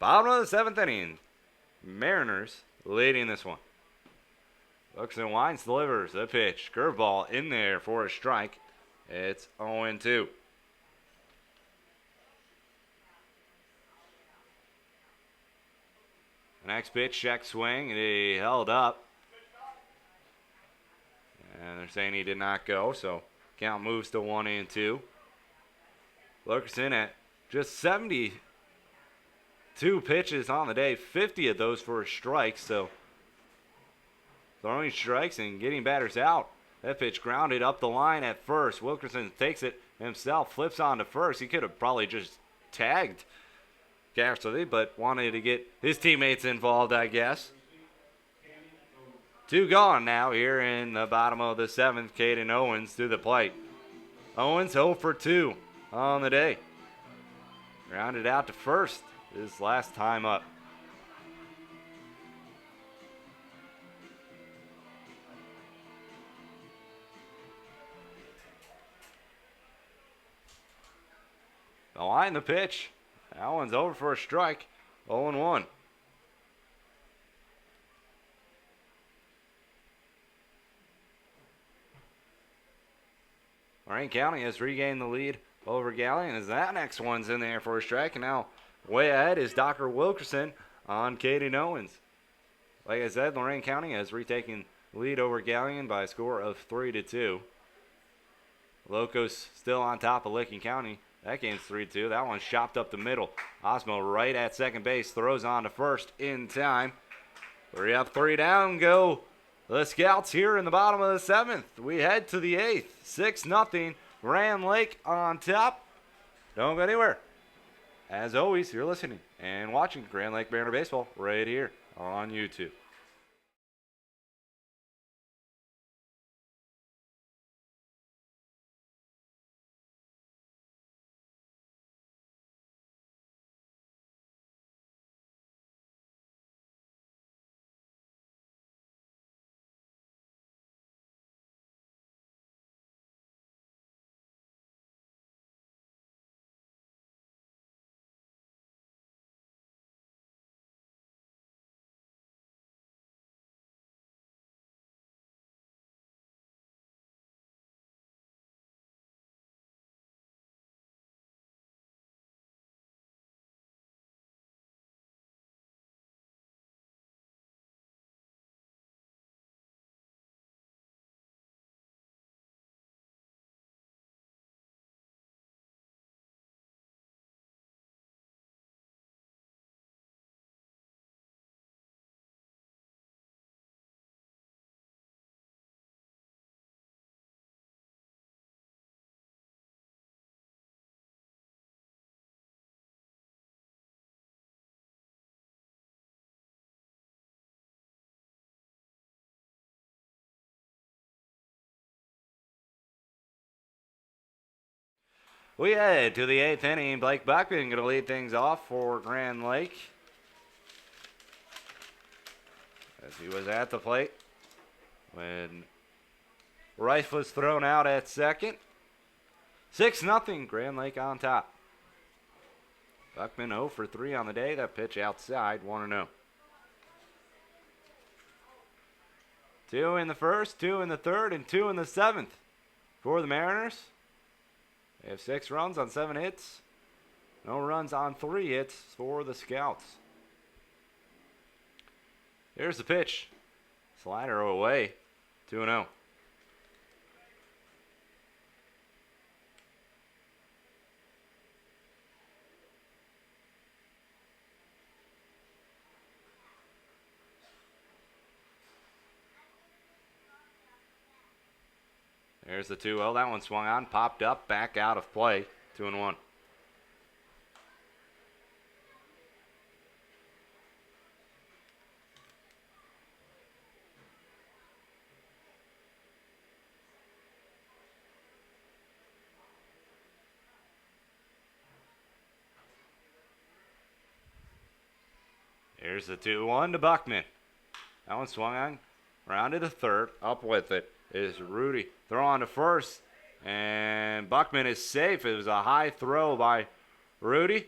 Bottom of the 7th inning. Mariners leading this one. Wilkerson winds, delivers the pitch. Curveball in there for a strike. It's 0-2. The next pitch, check swing, and he held up. And they're saying he did not go, so count moves to 1-2. Wilkerson at just 72 pitches on the day, 50 of those for strikes, so throwing strikes and getting batters out. That pitch grounded up the line at first. Wilkerson takes it himself, flips on to first. He could have probably just tagged Casterly, but wanted to get his teammates involved, I guess. 2 gone now here in the bottom of the 7th. Caden Owens to the plate. Owens 0 for 2 on the day. Grounded out to first his last time up. The line, the pitch. That one's over for a strike. 0-1. Lorraine County has regained the lead over Gallion as that next one's in there for a strike. And now way ahead is Dr. Wilkerson on Caden Owens. Like I said, Lorraine County has retaken lead over Gallion by a score of 3-2. Locos still on top of Licking County. That game's 3-2. That one's chopped up the middle. Osmo right at second base. Throws on to first in time. 3 up, 3 down. Go the Scouts here in the bottom of the 7th. We head to the 8th. 6-0. Grand Lake on top. Don't go anywhere. As always, you're listening and watching Grand Lake Mariner Baseball right here on YouTube. We head to the 8th inning. Blake Buckman going to lead things off for Grand Lake, as he was at the plate when Rice was thrown out at second. 6-0, Grand Lake on top. Buckman 0 for 3 on the day. That pitch outside, 1-0. 2 in the first, 2 in the third, and 2 in the 7th for the Mariners. They have 6 runs on 7 hits. No runs on 3 hits for the Scouts. Here's the pitch. Slider away. 2-0. There's the 2-0. That one swung on, popped up, back out of play. 2-1. Here's the 2-1 to Buckman. That one swung on, rounded to third. Up with it is Rudy. Throw on to first, and Buckman is safe. It was a high throw by Rudy.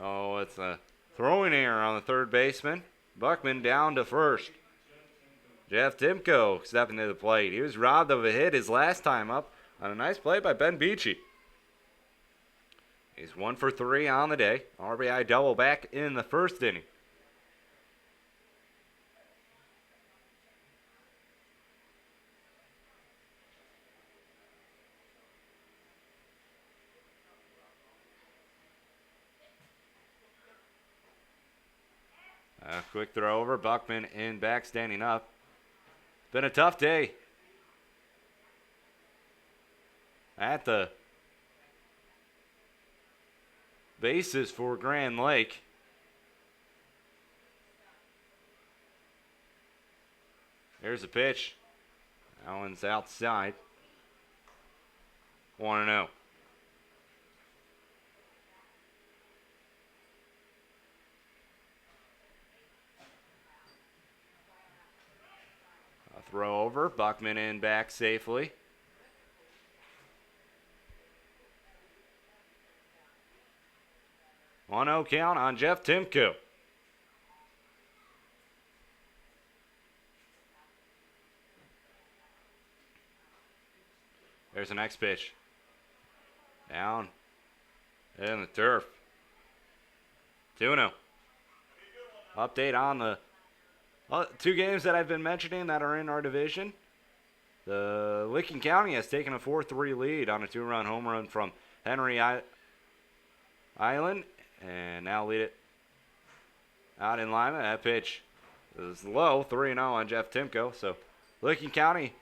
Oh, it's a throwing error on the third baseman. Buckman down to first. Jeff Timko stepping to the plate. He was robbed of a hit his last time up on a nice play by Ben Beachy. He's 1 for 3 on the day. RBI double back in the first inning. A quick throw over. Buckman in back, standing up. Been a tough day at the bases for Grand Lake. There's a pitch. That one's outside. 1-0. A throw over. Buckman in back safely. 1-0 count on Jeff Timko. There's the next pitch. Down in the turf. 2-0. Update on the two games that I've been mentioning that are in our division. The Licking County has taken a 4-3 lead on a 2-run home run from Henry Island, and now lead it out in Lima. That pitch is low, 3-0 on Jeff Timko. So Licking County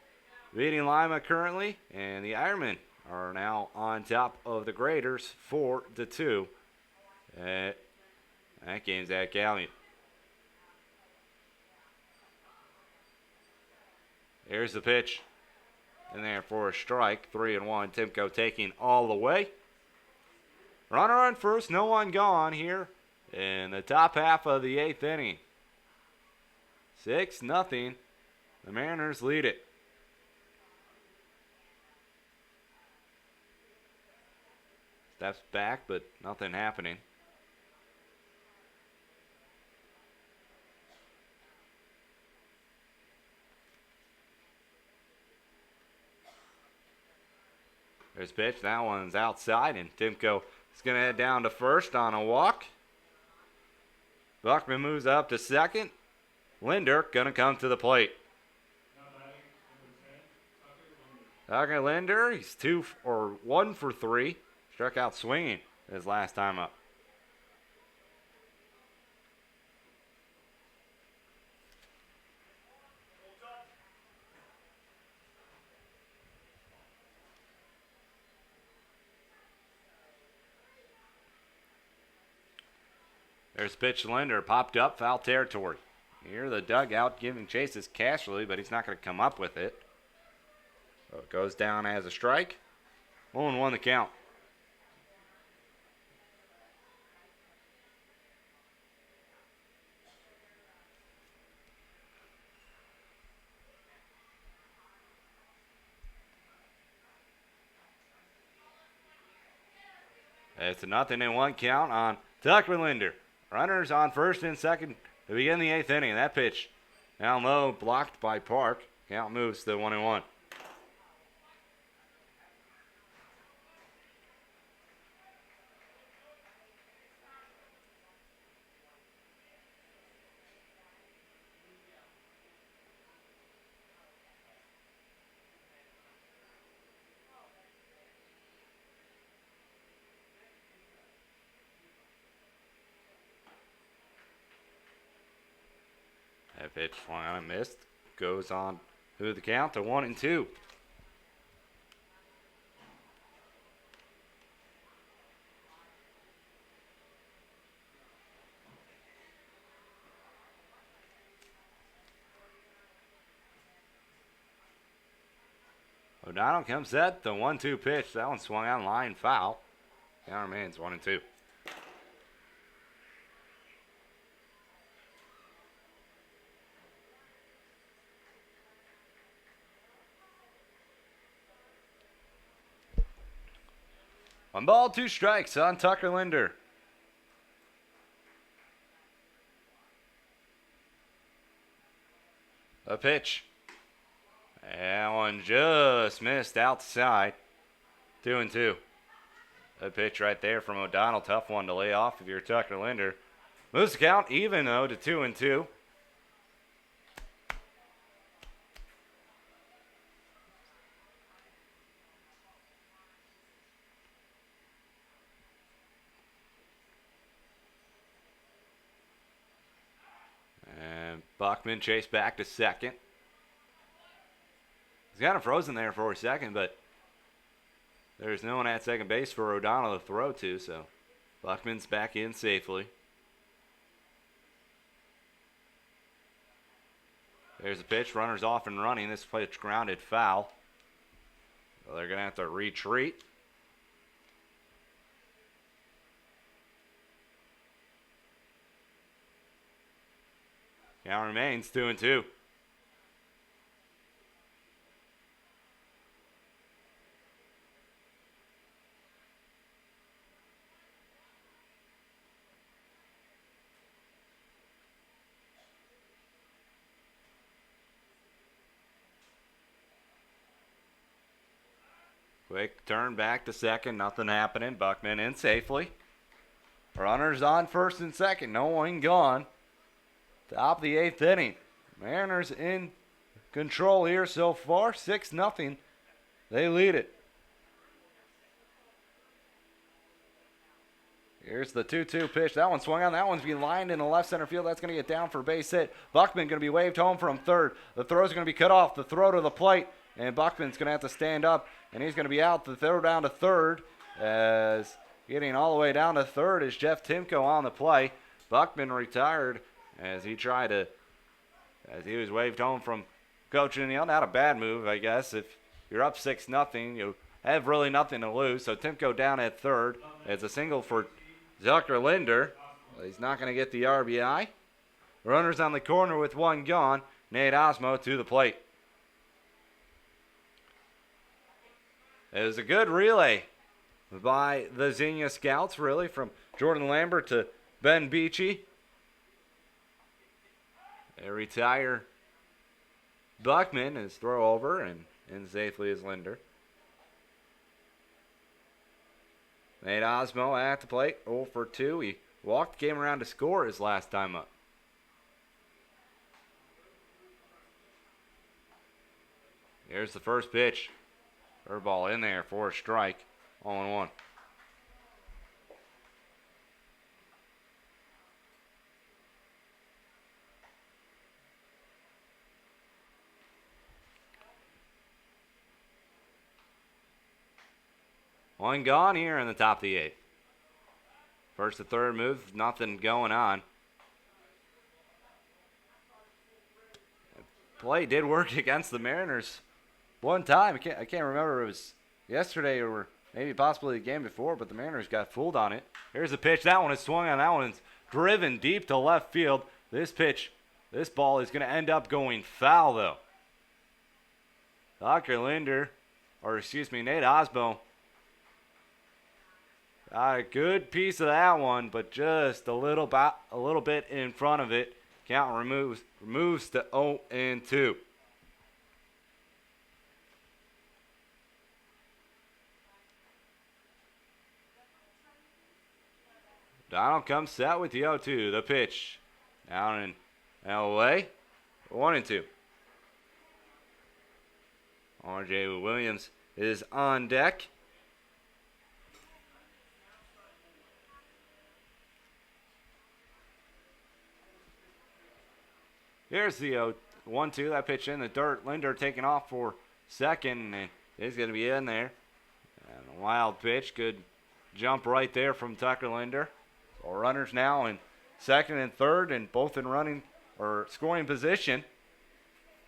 leading Lima currently, and the Ironmen are now on top of the Graders 4-2. That game's at Gallion. Here's the pitch. In there for a strike. 3-1. Timko taking all the way. Runner on first. No one gone here in the top half of the 8th inning. 6-0. The Mariners lead it. Steps back, but nothing happening. There's a pitch. That one's outside, and Timko is going to head down to first on a walk. Buckman moves up to second. Linder going to come to the plate. Tucker Linder, he's 1 for 3. Struck out swinging his last time up. There's pitch. Linder popped up, foul territory. Here the dugout giving chases casually, but he's not going to come up with it. So it goes down as a strike. 0-1 the count. It's a 0-1 count on Tucker Linder. Runners on first and second to begin the 8th inning. That pitch down low, blocked by Park. Count moves to 1-1. That pitch swung on and missed. Goes on to the count to 1-2. O'Donnell comes set. The 1-2 pitch. That one swung on line foul. Count remains 1-2. One ball, 2 strikes on Tucker Linder. A pitch. That one just missed outside. 2-2. A pitch right there from O'Donnell. Tough one to lay off if you're Tucker Linder. Moves the count even though to 2-2. And Buckman chased back to second. He's kind of frozen there for a second, but there's no one at second base for O'Donnell to throw to, so Buckman's back in safely. There's a pitch. Runners off and running. This pitch grounded foul. So they're going to have to retreat. Count remains 2-2. Quick turn back to second. Nothing happening. Buckman in safely. Runners on first and second. No one gone. Top of the 8th inning. Mariners in control here so far. 6-0. They lead it. Here's the 2-2 pitch. That one swung on. That one's being lined in the left center field. That's going to get down for base hit. Buckman going to be waved home from third. The throw's going to be cut off. The throw to the plate. And Buckman's going to have to stand up. And he's going to be out. The throw down to third. As getting all the way down to third is Jeff Timko on the play. Buckman retired as he was waved home from Coach O'Neill. Not a bad move, I guess. If you're up 6-0, you have really nothing to lose. So Timko down at third. It's a single for Tucker Linder. He's not going to get the RBI. Runners on the corner with one gone. Nate Osmo to the plate. It was a good relay by the Xenia Scouts, really, from Jordan Lambert to Ben Beachy. They retire Buckman, his throw over, and in safely is Linder. Nate Osmo at the plate, 0 for 2. He walked, came around to score his last time up. Here's the first pitch. Curveball in there for a strike. 0-1. One gone here in the top of the 8th. First to third move, nothing going on. Play did work against the Mariners one time. I can't remember if it was yesterday or maybe possibly the game before, but the Mariners got fooled on it. Here's the pitch. That one is swung on. That one's driven deep to left field. This ball is going to end up going foul, though. Nate Osmo. A good piece of that one, but just a little bit in front of it. Count removes to 0-2. Donald comes set with the 0-2. The pitch down and away. 1-2. R.J. Williams is on deck. Here's the 1-2. That pitch in the dirt. Linder taking off for second, and he's going to be in there. And a wild pitch. Good jump right there from Tucker Linder. So runners now in second and third, and both in running or scoring position.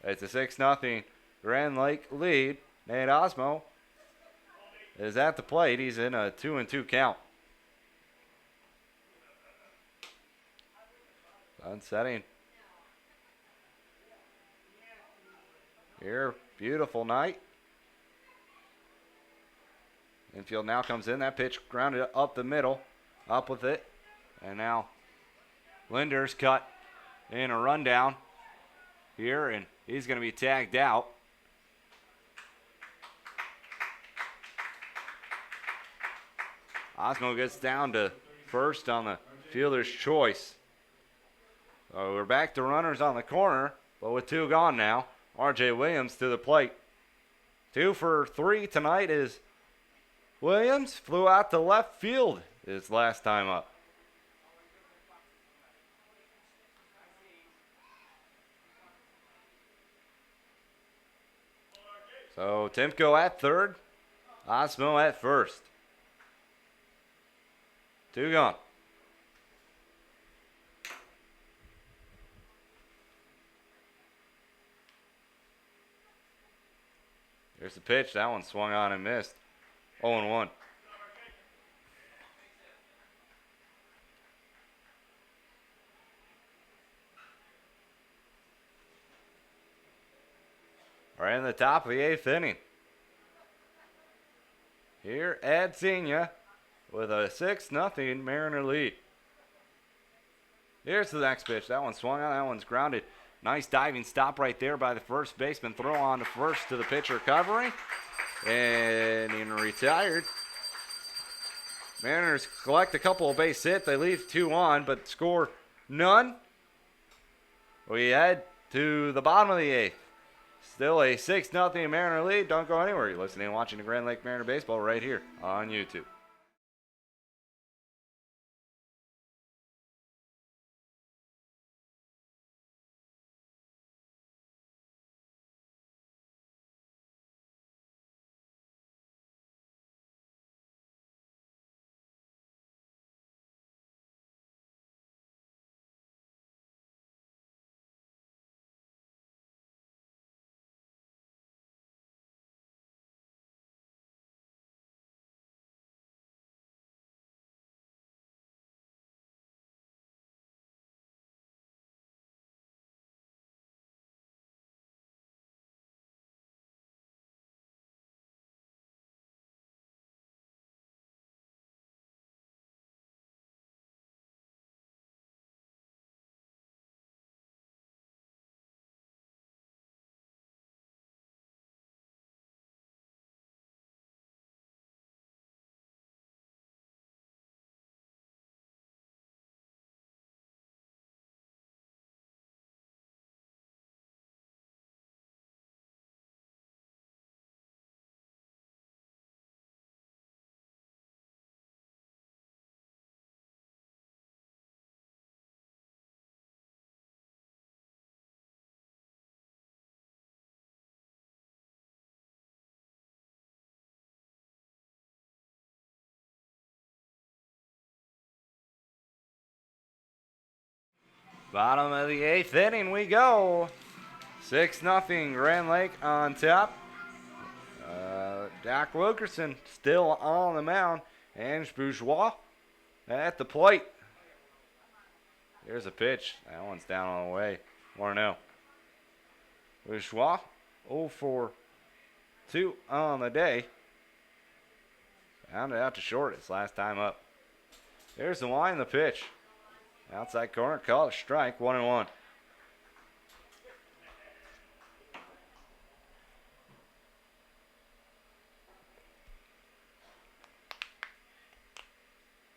It's a 6-0 Grand Lake lead. Nate Osmo is at the plate. He's in a 2-2 count. Sunsetting. Here, beautiful night. Infield now comes in. That pitch grounded up the middle. Up with it. And now Linder's cut in a rundown here, and he's going to be tagged out. Osmo gets down to first on the fielder's choice. So we're back to runners on the corner, but with 2 gone now. R.J. Williams to the plate. 2 for 3 tonight is Williams. Flew out to left field his last time up. So Timko at third, Osmo at first. 2 gone. Here's the pitch. That one swung on and missed. 0-1. We're in the top of the 8th inning. Here at Xenia with a 6-0 Mariner lead. Here's the next pitch. That one swung on. That one's grounded. Nice diving stop right there by the first baseman. Throw on to first to the pitcher covering. And in retired. Mariners collect a couple of base hits. They leave 2 on, but score none. We head to the bottom of the 8th. Still a 6-0 Mariner lead. Don't go anywhere. You're listening and watching the Grand Lake Mariner Baseball right here on YouTube. Bottom of the 8th inning we go. 6-0 Grand Lake on top. Dak Wilkerson still on the mound. Ange Bourgeois at the plate. Here's a pitch. That one's down on the way. 1-0. Bourgeois 0 for 2 on the day. Found it out to short his last time up. Here's the line, the pitch. Outside corner, call it a strike, 1-1.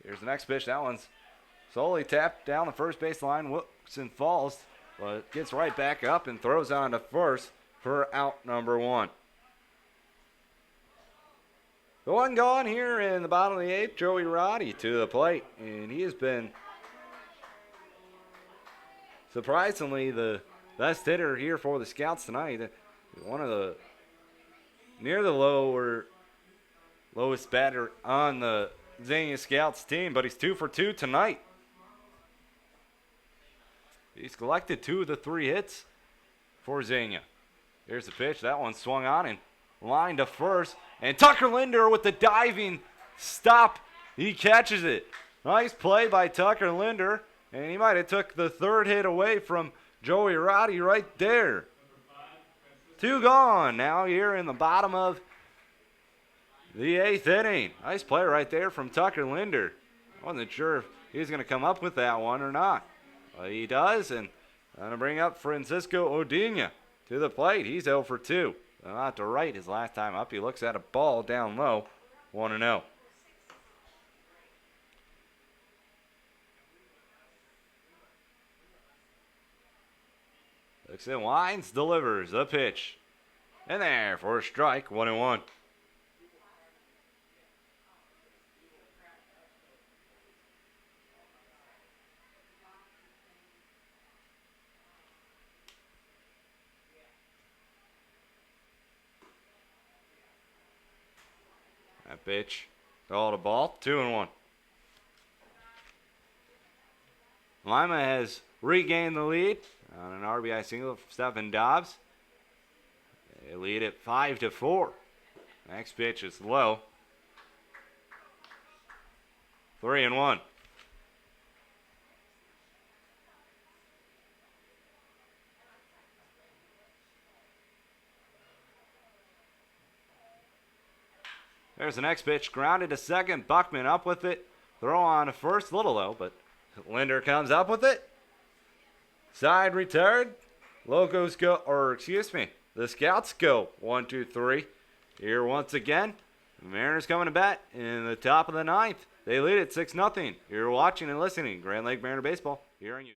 Here's the next pitch. That one's slowly tapped down the first base line. Wilson falls, but gets right back up and throws on to first for out number 1. The one gone here in the bottom of the 8th, Joey Roddy to the plate, and he has been surprisingly the best hitter here for the Scouts tonight. One of the near the lowest batter on the Xenia Scouts team, but he's 2 for 2 tonight. He's collected 2 of the 3 hits for Xenia. Here's the pitch. That one swung on and lined to first. And Tucker Linder with the diving stop. He catches it. Nice play by Tucker Linder. And he might have took the 3rd hit away from Joey Roddy right there. 2 gone. Now here in the bottom of the 8th inning. Nice play right there from Tucker Linder. Wasn't sure if he was going to come up with that one or not. Well, he does, and going to bring up Francisco Odina to the plate. He's 0 for 2. Out to right his last time up. He looks at a ball down low. 1-0. Looks at Wines, delivers the pitch. And there for a strike. 1-1. That pitch, called a ball, 2-1. Lima has regained the lead on an RBI single from Stephen Dobbs. They lead at 5-4. Next pitch is low. 3-1. There's the next pitch, grounded to second. Buckman up with it. Throw on to first, little low, but Linder comes up with it. Side retired. Locos go, or excuse me, the Scouts go 1, 2, 3. Here once again, the Mariners coming to bat in the top of the 9th. They lead it 6-0. You're watching and listening Grand Lake Mariner Baseball here on YouTube.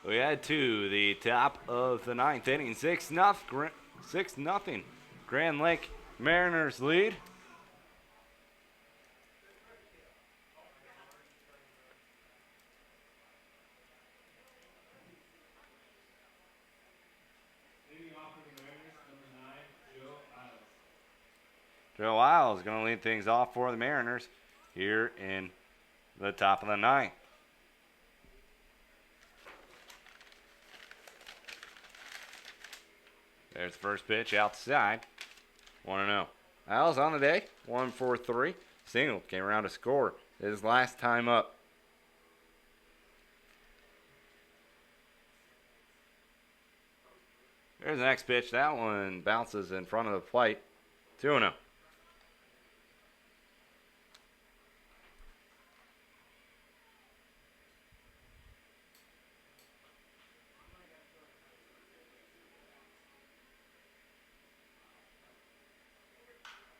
We head to the top of the 9th inning. 6-0. Grand Lake Mariners lead. Leading off for the Mariners, number 9, Joe Isles. Joe Isles is going to lead things off for the Mariners here in the top of the 9th. There's the first pitch outside. 1-0. Isles on the day. 1 for 3. Single came around to score his last time up. There's the next pitch. That one bounces in front of the plate. 2-0.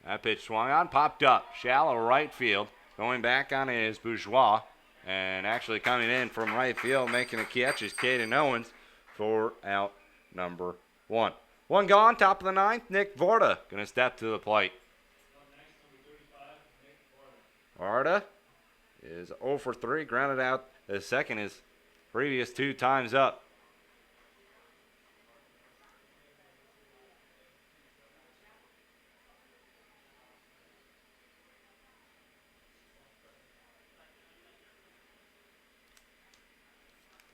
That pitch swung on, popped up. Shallow right field. Going back on it is Bourgeois. And actually coming in from right field, making a catch is Caden Owens for out number 1. 1 gone, top of the 9th. Nick Varda going to step to the plate. Varda is 0 for 3, grounded out. The second is previous 2 times up.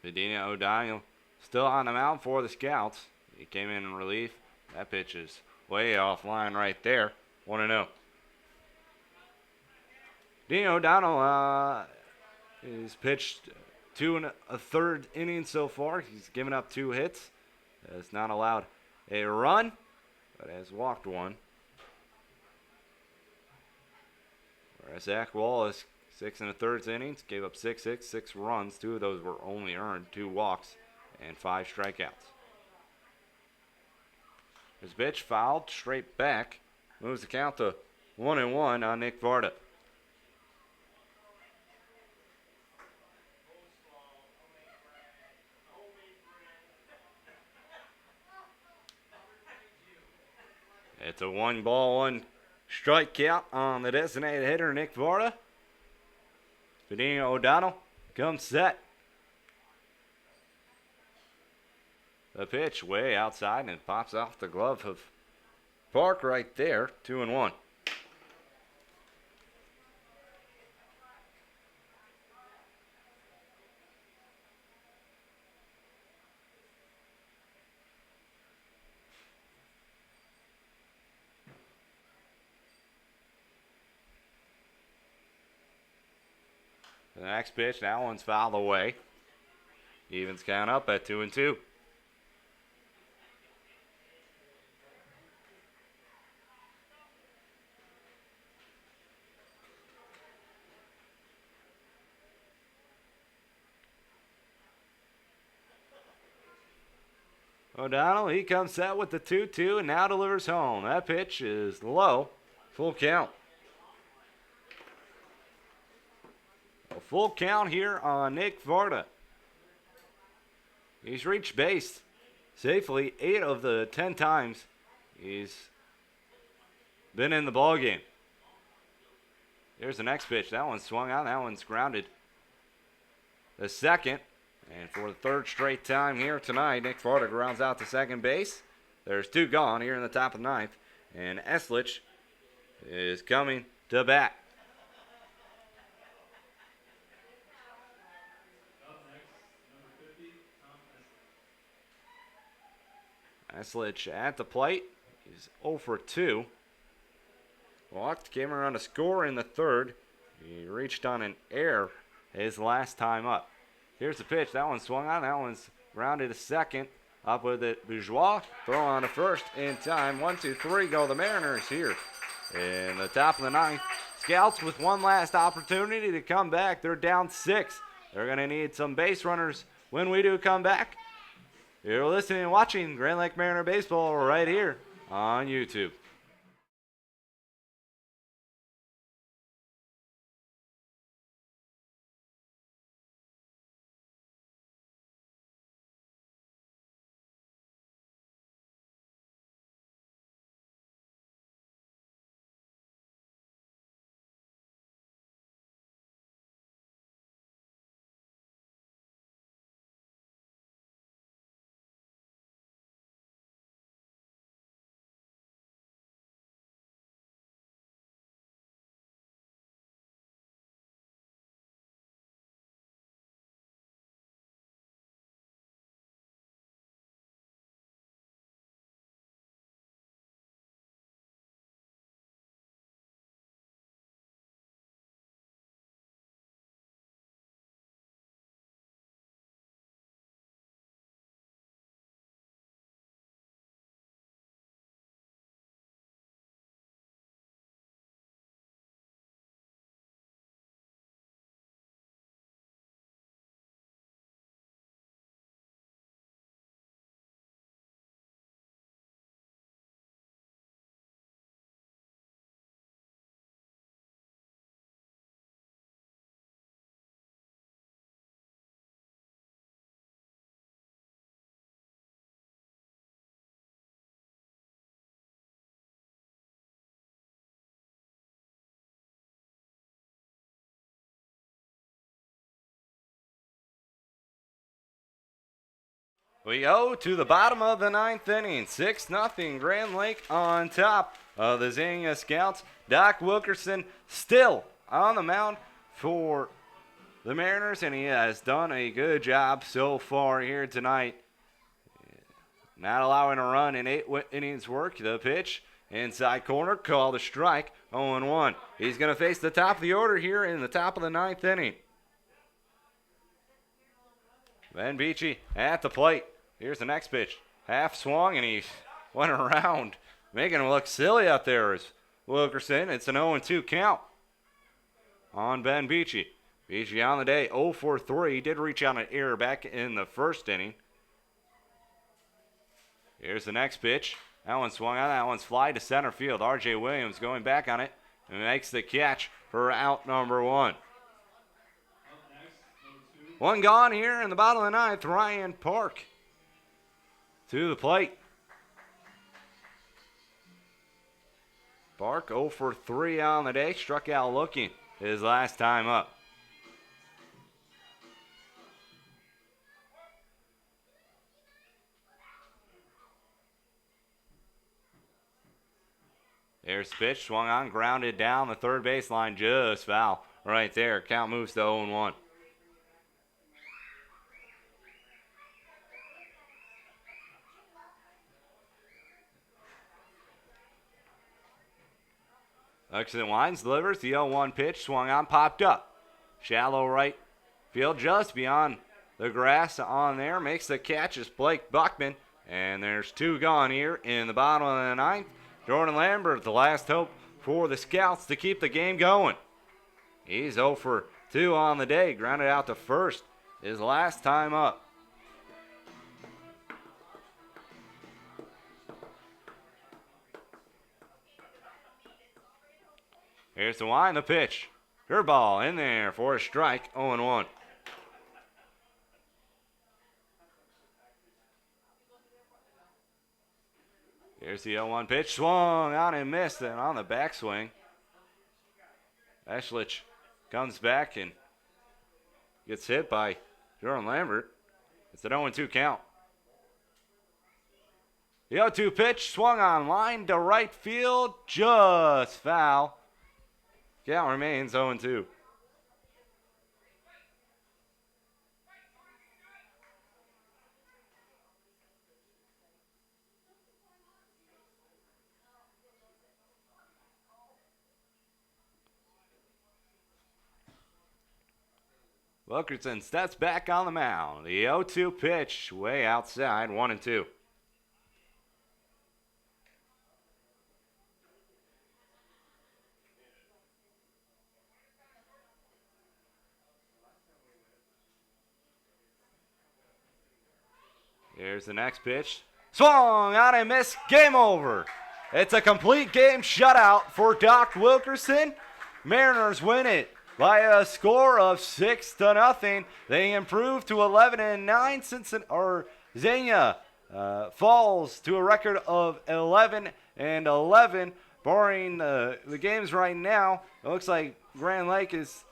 Medina O'Donnell still on the mound for the Scouts. He came in relief. That pitch is way offline right there. 1-0. Dean O'Donnell has pitched 2 1/3 innings so far. He's given up 2 hits. Has not allowed a run, but has walked 1. Whereas Zach Wallace, 6 1/3 innings, gave up 6 hits, 6 runs. 2 of those were only earned, 2 walks, and 5 strikeouts. His pitch fouled straight back. Moves the count to 1-1 on Nick Varda. It's a 1-ball, 1 strike count on the designated hitter, Nick Varda. Spadino O'Donnell comes set. The pitch way outside and pops off the glove of Park right there. 2-1. The next pitch, that one's fouled away. Evens count up at 2-2. O'Donnell, he comes set with the 2-2 and now delivers home. That pitch is low. Full count. A full count here on Nick Varda. He's reached base safely 8 of the 10 times he's been in the ball game. There's the next pitch. That one's swung out. That one's grounded. The second. And for the 3rd straight time here tonight, Nick Varda grounds out to second base. There's 2 gone here in the top of the 9th. And Eslich is coming to bat. Up next, number 50, Tom Eslich. Eslich at the plate. He's 0 for 2. Walked, came around to score in the 3rd. He reached on an error his last time up. Here's the pitch. That one swung on. That one's grounded to second. Up with it, Bourgeois. Throw on to first in time. 1, 2, 3 go the Mariners here in the top of the 9th. Scouts with one last opportunity to come back. They're down 6. They're going to need some base runners when we do come back. You're listening and watching Grand Lake Mariner Baseball right here on YouTube. We go to the bottom of the 9th inning. 6-0 Grand Lake on top of the Xenia Scouts. Doc Wilkerson still on the mound for the Mariners, and he has done a good job so far here tonight. Not allowing a run in 8 innings work. The pitch, inside corner, called a strike, 0-1. He's going to face the top of the order here in the top of the 9th inning. Ben Beachy at the plate. Here's the next pitch. Half swung, and he went around, making him look silly out there as Wilkerson. It's an 0-2 count on Ben Beachy. Beachy on the day, 0 for 3. He did reach out an error back in the first inning. Here's the next pitch. That one swung on. That one's fly to center field. R.J. Williams going back on it and makes the catch for out number 1. One gone here in the bottom of the 9th. Ryan Park to the plate. Park 0 for 3 on the day. Struck out looking his last time up. There's the pitch, swung on, grounded down the third baseline, just foul right there. Count moves to 0-1. Exit lines, delivers the 0-1 pitch, swung on, popped up. Shallow right field, just beyond the grass on there, makes the catch is Blake Buckman. And there's 2 gone here in the bottom of the 9th. Jordan Lambert, the last hope for the Scouts to keep the game going. He's 0 for 2 on the day. Grounded out to first his last time up. Here's the wind, the pitch. Curveball in there for a strike, 0-1. Here's the 0-1 pitch, swung on and missed, and on the backswing, Eschlich comes back and gets hit by Jordan Lambert. It's an 0-2 count. The 0-2 pitch, swung on, line to right field, just foul. Count remains 0-2. Wilkerson steps back on the mound. The 0-2 pitch way outside, 1-2. Here's the next pitch. Swung on and missed. Game over. It's a complete game shutout for Doc Wilkerson. Mariners win it by a score of 6-0. They improve to 11-9 since Xenia falls to a record of 11-11. Barring the games right now, it looks like Grand Lake is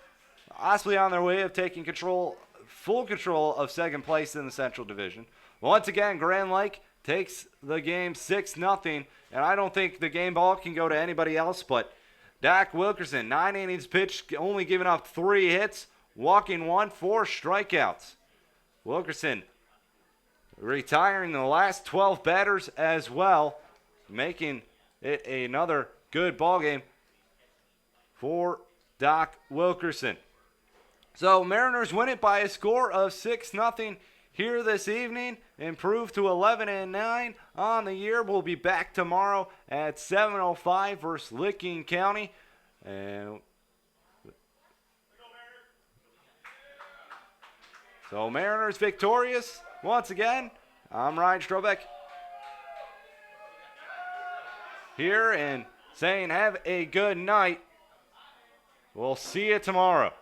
possibly on their way of taking full control of second place in the Central Division. Once again, Grand Lake takes the game 6-0, and I don't think the game ball can go to anybody else but Doc Wilkerson. 9 innings pitched, only giving up 3 hits, walking 1, 4 strikeouts. Wilkerson retiring the last 12 batters as well, making it another good ball game for Doc Wilkerson. So Mariners win it by a score of 6-0 here this evening. Improve to 11-9 on the year. We'll be back tomorrow at 7:05 versus Licking County. And so Mariners victorious once again. I'm Ryan Strobeck here and saying have a good night. We'll see you tomorrow.